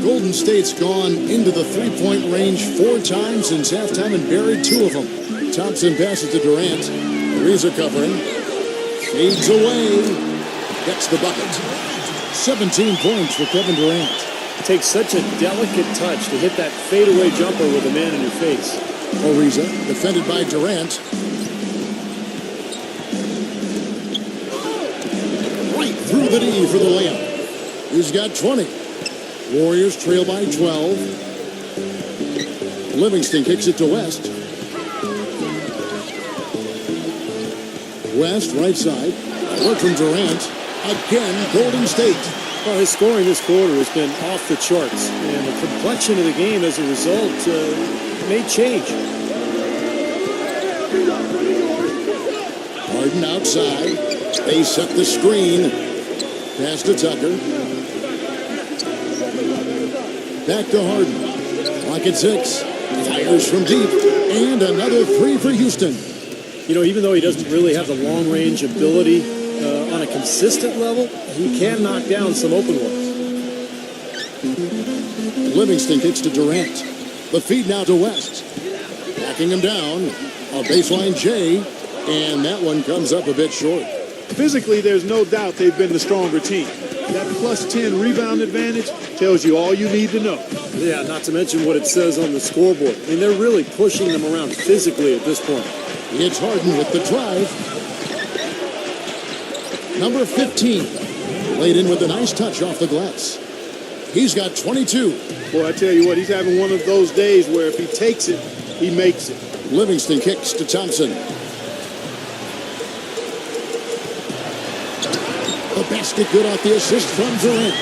Golden State's gone into the 3-point range 4 times since halftime and buried 2 of them. Thompson passes to Durant. Ariza covering. Fades away. Gets the bucket. 17 points for Kevin Durant. It takes such a delicate touch to hit that fadeaway jumper with a man in your face. Ariza defended by Durant. Right through the knee for the layup. He's got 20. Warriors trail by 12. Livingston kicks it to West. West, right side. Work from Durant. Again, Golden State. Well, his scoring this quarter has been off the charts, and the complexion of the game as a result may change. Harden outside. They set the screen. Pass to Tucker. Back to Harden. Clock at 6. Fires from deep. And another three for Houston. You know, even though he doesn't really have the long-range ability on a consistent level, he can knock down some open ones. Livingston kicks to Durant. The feed now to West. Backing him down. A baseline J. And that one comes up a bit short. Physically, there's no doubt they've been the stronger team. That plus 10 rebound advantage tells you all you need to know. Yeah, not to mention what it says on the scoreboard. I mean, they're really pushing them around physically at this point. It's Harden with the drive. Number 15. Laid in with a nice touch off the glass. He's got 22. Boy, I tell you what, he's having one of those days where if he takes it, he makes it. Livingston kicks to Thompson. The basket good off the assist from Durant.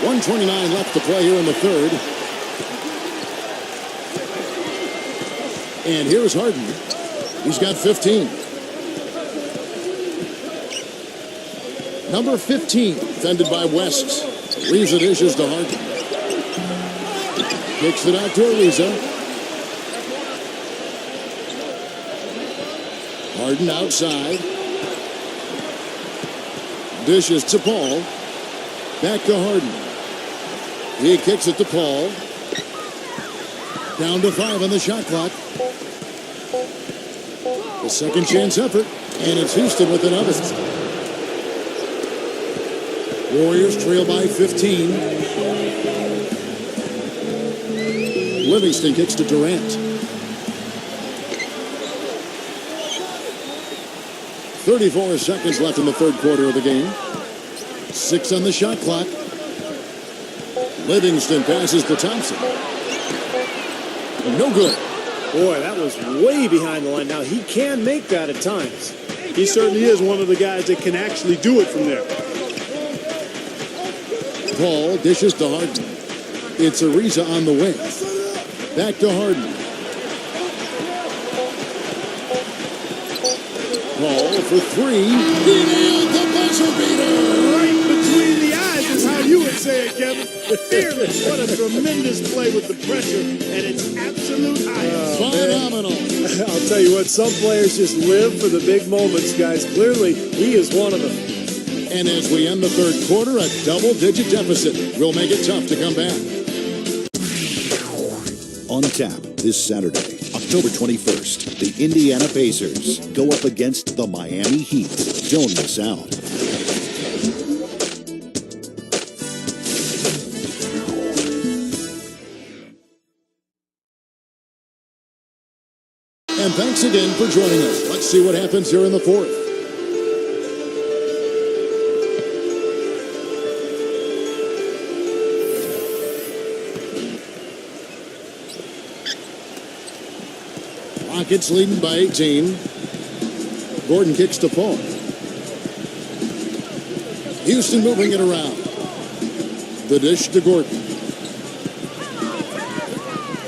1:29 left to play here in the third. And here's Harden. He's got 15. Number 15, defended by West. Leaves the dishes to Harden. Kicks it out to Ariza. Harden outside. Dishes to Paul. Back to Harden. He kicks it to Paul. Down to 5 on the shot clock. The second chance effort. And it's Houston with another. Warriors trail by 15. Livingston kicks to Durant. 34 seconds left in the third quarter of the game. 6 on the shot clock. Livingston passes to Thompson. No good. Boy, that was way behind the line. Now, he can make that at times. He certainly is one of the guys that can actually do it from there. Paul dishes to Harden. It's Ariza on the wing. Back to Harden. Paul for 3. And the buzzer beater. Right between the eyes is how you would say it, Kevin. Fearless. What a tremendous play with the pressure and its absolute highest. Phenomenal. I'll tell you what, some players just live for the big moments, guys. Clearly, he is one of them. And as we end the third quarter, a double-digit deficit will make it tough to come back. On tap this Saturday, October 21st, the Indiana Pacers go up against the Miami Heat. Don't miss out. And thanks again for joining us. Let's see what happens here in the fourth. Rockets leading by 18. Gordon kicks to Paul. Houston moving it around. The dish to Gordon.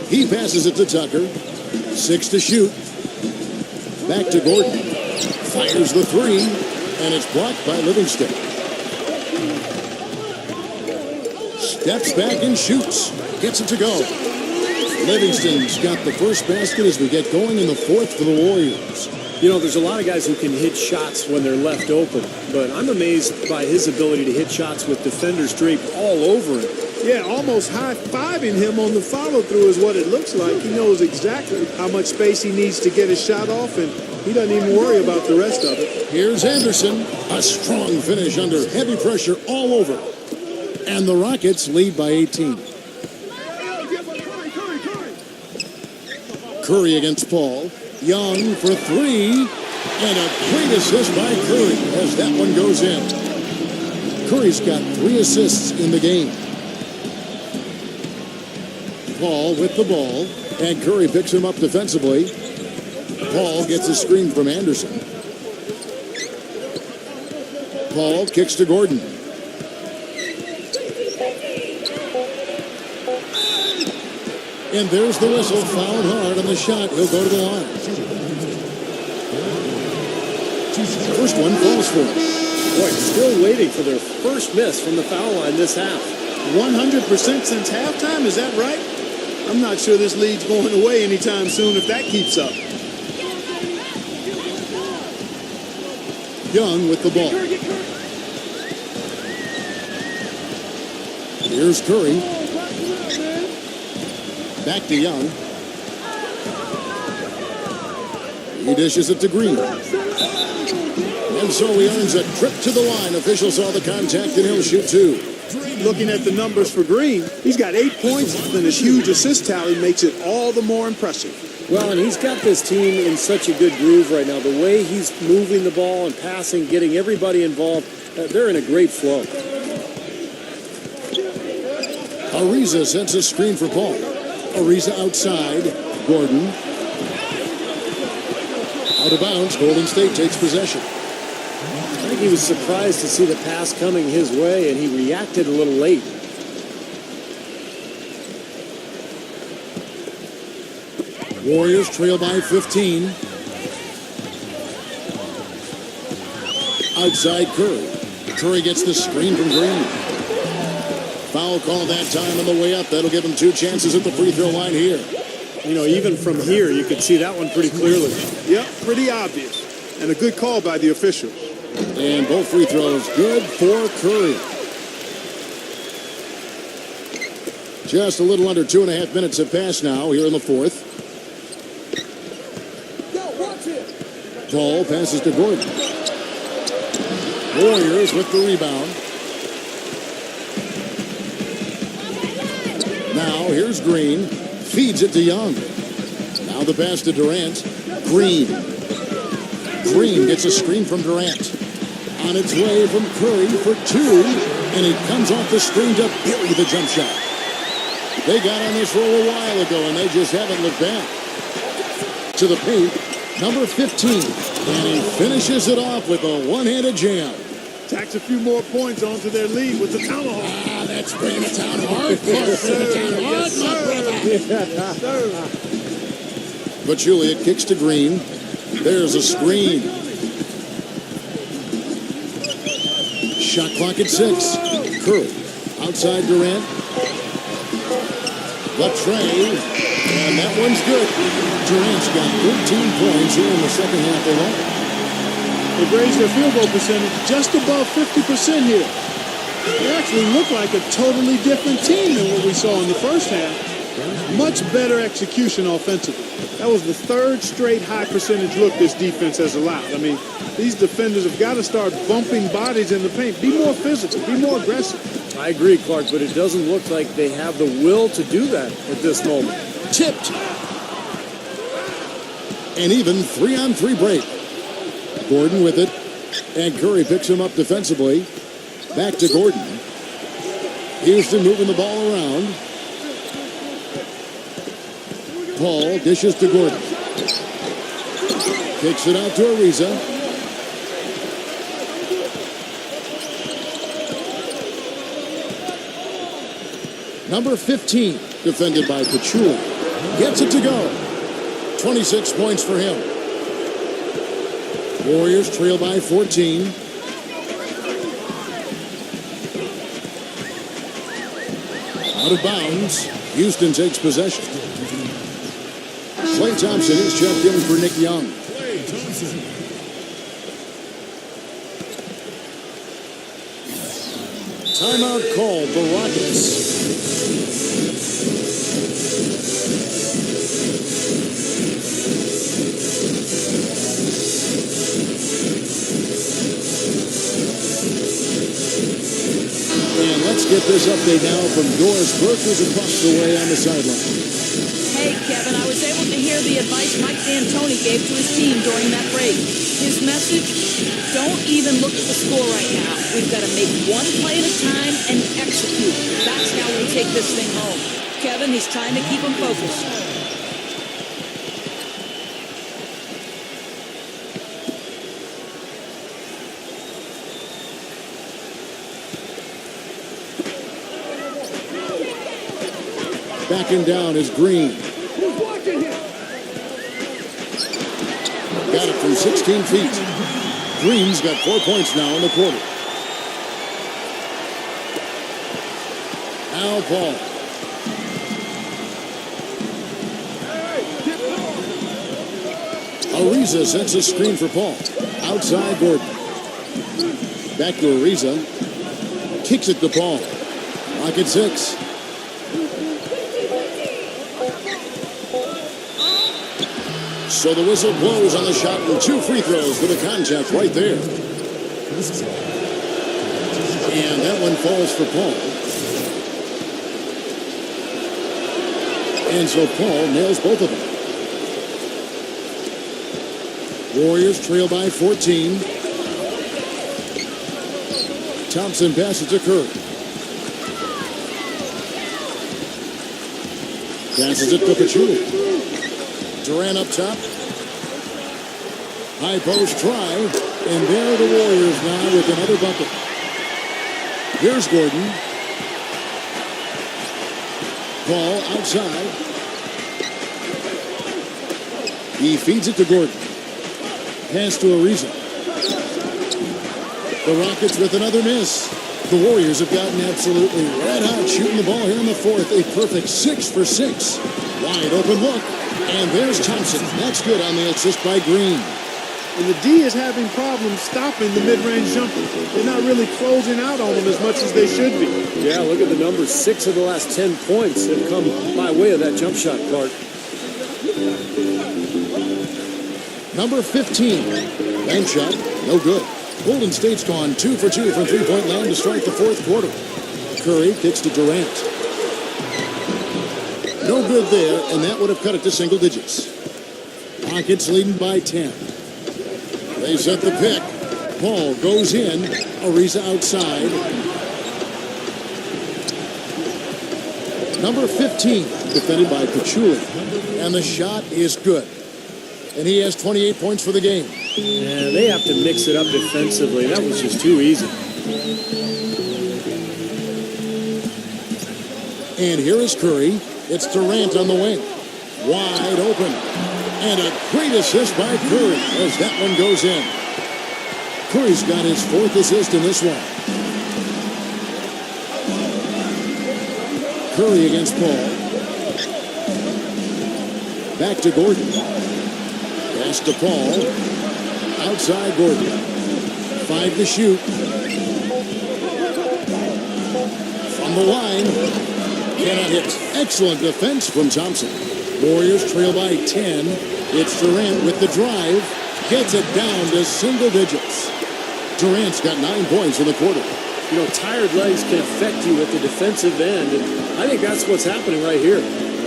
He passes it to Tucker. 6 to shoot. Back to Gordon. Fires the 3. And it's blocked by Livingston. Steps back and shoots. Gets it to go. Livingston's got the first basket as we get going in the fourth for the Warriors. You know, there's a lot of guys who can hit shots when they're left open, but I'm amazed by his ability to hit shots with defenders draped all over him. Yeah, almost high-fiving him on the follow-through is what it looks like. He knows exactly how much space he needs to get his shot off, and he doesn't even worry about the rest of it. Here's Anderson. A strong finish under heavy pressure all over. And the Rockets lead by 18. Curry against Paul. Young for three. And a great assist by Curry as that one goes in. Curry's got 3 assists in the game. Paul with the ball. And Curry picks him up defensively. Paul gets a screen from Anderson. Paul kicks to Gordon. And there's the whistle. Fouled hard on the shot. He'll go to the line. First one falls for him. Boy, still waiting for their first miss from the foul line this half. 100% since halftime, is that right? I'm not sure this lead's going away anytime soon if that keeps up. Young with the ball. Here's Curry. Back to Young. He dishes it to Green. And so he earns a trip to the line. Officials saw the contact and he'll shoot 2. Looking at the numbers for Green, he's got 8 points, and his huge assist tally makes it all the more impressive. Well, and he's got this team in such a good groove right now. The way he's moving the ball and passing, getting everybody involved, they're in a great flow. Ariza sends a screen for Paul. Ariza outside. Gordon. Out of bounds. Golden State takes possession. I think he was surprised to see the pass coming his way, and he reacted a little late. Warriors trail by 15. Outside Curry. Curry gets the screen from Green. Foul call that time on the way up. That'll give him 2 chances at the free throw line here. You know, even from here, you could see that one pretty clearly. Yep, pretty obvious. And a good call by the officials. And both free throws good for Curry. Just a little under 2.5 minutes have passed now here in the fourth. Paul passes to Gordon. Warriors with the rebound. Now here's Green. Feeds it to Young. Now the pass to Durant. Green. Green gets a screen from Durant. On its way from Curry for 2. And he comes off the screen to bury the jump shot. They got on this roll a while ago, and they just haven't looked back. To the paint, number 15. And he finishes it off with a one-handed jam. Tacks a few more points onto their lead with the tomahawk. Ah, that's bringing it down hard. But Juliet kicks to Green. There's a screen. Shot clock at 6. Curry outside Durant. The tray. And that one's good. Durant's got 13 points here in the second half alone. They've raised their field goal percentage just above 50% here. They actually look like a totally different team than what we saw in the first half. Much better execution offensively. That was the 3rd straight high percentage look this defense has allowed. I mean, these defenders have got to start bumping bodies in the paint. Be more physical. Be more aggressive. I agree, Clark, but it doesn't look like they have the will to do that at this moment. Tipped. And even 3-on-3 break. Gordon with it. And Curry picks him up defensively. Back to Gordon. Houston moving the ball around. Paul dishes to Gordon. Kicks it out to Ariza. Number 15, defended by Pachulia. Gets it to go. 26 points for him. Warriors trail by 14. Out of bounds. Houston takes possession. Klay Thompson is checked in for Nick Young. timeout called the Rockets. And let's get this update now from Doris Burke, who's across the way on the sideline. Hey, Kevin, I was able to hear the advice Mike D'Antoni gave to his team during that break. His message, don't even look at the score right now. We've got to make one play at a time and execute. That's how we take this thing home. Kevin, he's trying to keep them focused. Backing down is Green. Got it from 16 feet. Green's got 4 points now in the quarter. Al Paul. Ariza sets a screen for Paul. Outside Gordon. Back to Ariza. Kicks it to Paul. Rocket 6. So the whistle blows on the shot and 2 free throws for the contest right there. And that one falls for Paul. And so Paul nails both of them. Warriors trail by 14. Thompson passes to Curry. Passes it to Pachulia. Durant up top. High post try. And there are the Warriors now with another bucket. Here's Gordon. Paul outside. He feeds it to Gordon. Pass to Ariza. The Rockets with another miss. The Warriors have gotten absolutely red hot shooting the ball here in the fourth. A perfect 6 for 6. Wide open look. And there's Thompson. That's good on the assist by Green. And the D is having problems stopping the mid-range jumper. They're not really closing out on them as much as they should be. Yeah, look at the numbers. 6 of the last 10 points have come by way of that jump shot, Clark. Number 15. Bank shot. No good. Golden State's gone 2 for 2 from three-point land to start the fourth quarter. Curry kicks to Durant. No good there, and that would have cut it to single digits. Rockets leading by 10. They set the pick. Paul goes in. Ariza outside. Number 15, defended by Pachulia. And the shot is good. And he has 28 points for the game. Yeah, they have to mix it up defensively. That was just too easy. And here is Curry. It's Durant on the wing. Wide open. And a great assist by Curry as that one goes in. Curry's got his 4th assist in this one. Curry against Paul. Back to Gordon. Pass to Paul. Outside Gordon. 5 to shoot. From the line. Cannot hit. Excellent defense from Thompson. Warriors trail by 10. It's Durant with the drive. Gets it down to single digits. Durant's got 9 points in the quarter. You know, tired legs can affect you at the defensive end, and I think that's what's happening right here.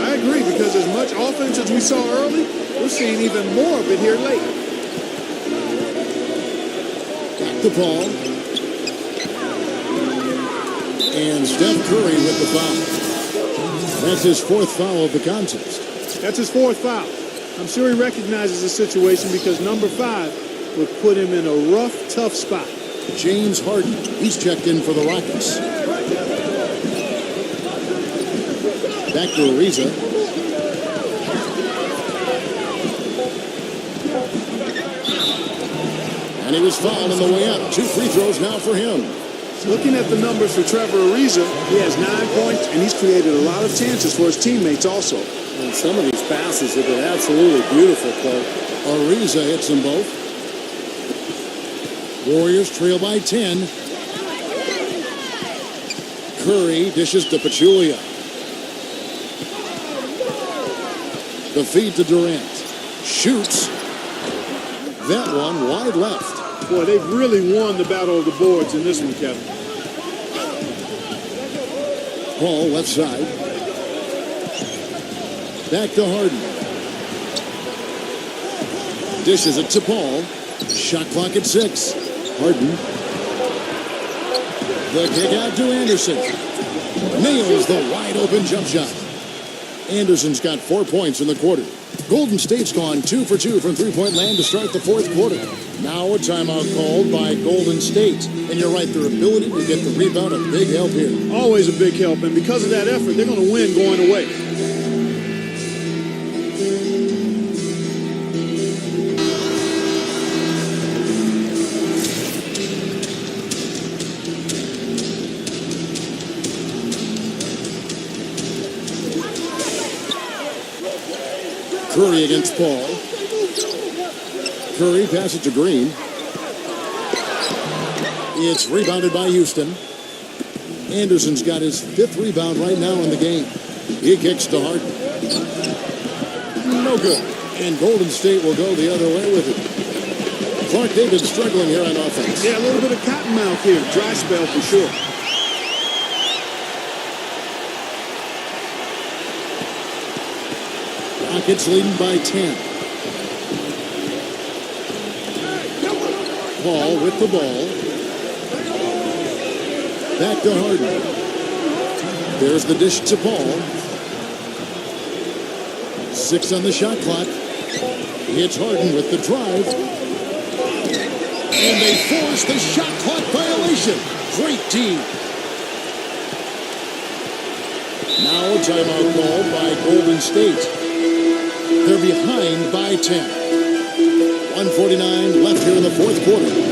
I agree, because as much offense as we saw early, we're seeing even more of it here late. Back to Paul. And Steph Curry with the foul. That's his 4th foul of the contest. That's his 4th foul. I'm sure he recognizes the situation because number 5 would put him in a rough, tough spot. James Harden, he's checked in for the Rockets. Back to Ariza. And he was fouled on the way up. 2 free throws now for him. Looking at the numbers for Trevor Ariza, he has 9 points, and he's created a lot of chances for his teammates also. And some of these passes have been absolutely beautiful, Clark. Ariza hits them both. Warriors trail by 10. Curry dishes to Pachulia. The feed to Durant. Shoots. That one wide left. Boy, they've really won the battle of the boards in this one, Kevin. Paul left side. Back to Harden. Dishes it to Paul. Shot clock at 6. Harden. The kick out to Anderson. Nails the wide open jump shot. Anderson's got 4 points in the quarter. Golden State's gone 2 for 2 from three-point land to start the fourth quarter. Now a timeout called by Golden State. And you're right, their ability to get the rebound a big help here. Always a big help, and because of that effort, they're going to win going away. Curry against Paul. Curry passes to Green. It's rebounded by Houston. Anderson's got his 5th rebound right now in the game. He kicks to Harden. No good. And Golden State will go the other way with it. Clark, they've been struggling here on offense. Yeah, a little bit of cottonmouth here. Dry spell for sure. Rockets leading by 10. Paul with the ball. Back to Harden. There's the dish to Paul. 6 on the shot clock. It's Harden with the drive. And they force the shot clock violation. Great team. Now a timeout called by Golden State. They're behind by 10. 1:49 left here in the fourth quarter.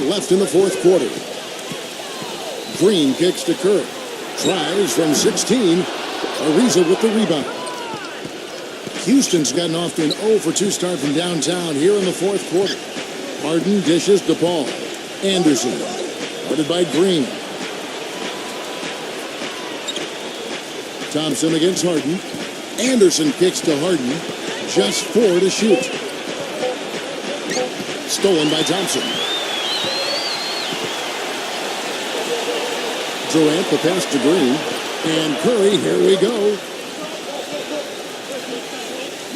Left in the fourth quarter. Green kicks to Curry. Tries from 16. Ariza with the rebound. Houston's gotten off to an 0 for 2 start from downtown here in the fourth quarter. Harden dishes to Paul. Anderson. Guarded by Green. Thompson against Harden. Anderson kicks to Harden. Just 4 to shoot. Stolen by Thompson. Durant, the pass to Green. And Curry, here we go.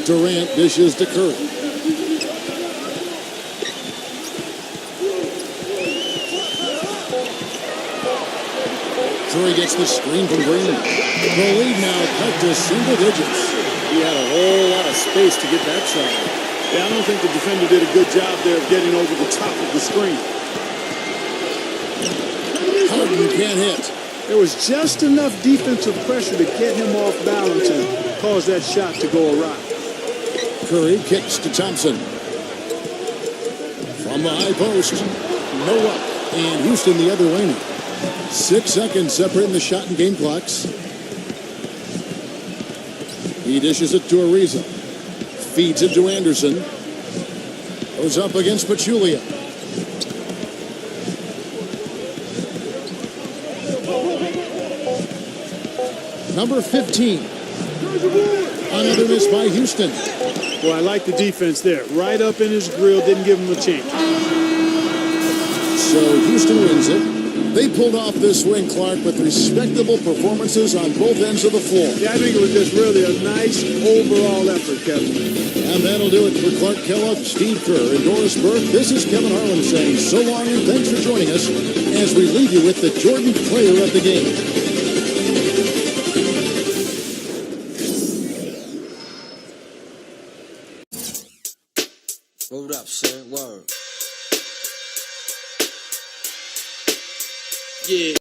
Durant dishes to Curry. Curry gets the screen from Green. The lead now cut to single digits. He had a whole lot of space to get that shot. Yeah, I don't think the defender did a good job there of getting over the top of the screen. Harden can't hit. There was just enough defensive pressure to get him off balance and cause that shot to go awry. Curry kicks to Thompson. From the high post. No up. And Houston the other way now. 6 seconds separating the shot and game clocks. He dishes it to Ariza. Feeds it to Anderson. Goes up against Pachulia. Number 15. Another miss by Houston. Boy, I like the defense there. Right up in his grill, didn't give him a chance. So Houston wins it. They pulled off this win, Clark, with respectable performances on both ends of the floor. Yeah, I think it was just really a nice overall effort, Kevin. And that'll do it for Clark Kellogg, Steve Kerr, and Doris Burke. This is Kevin Harlan saying so long and thanks for joining us as we leave you with the Jordan player of the game. Hold up, son. Word. Yeah.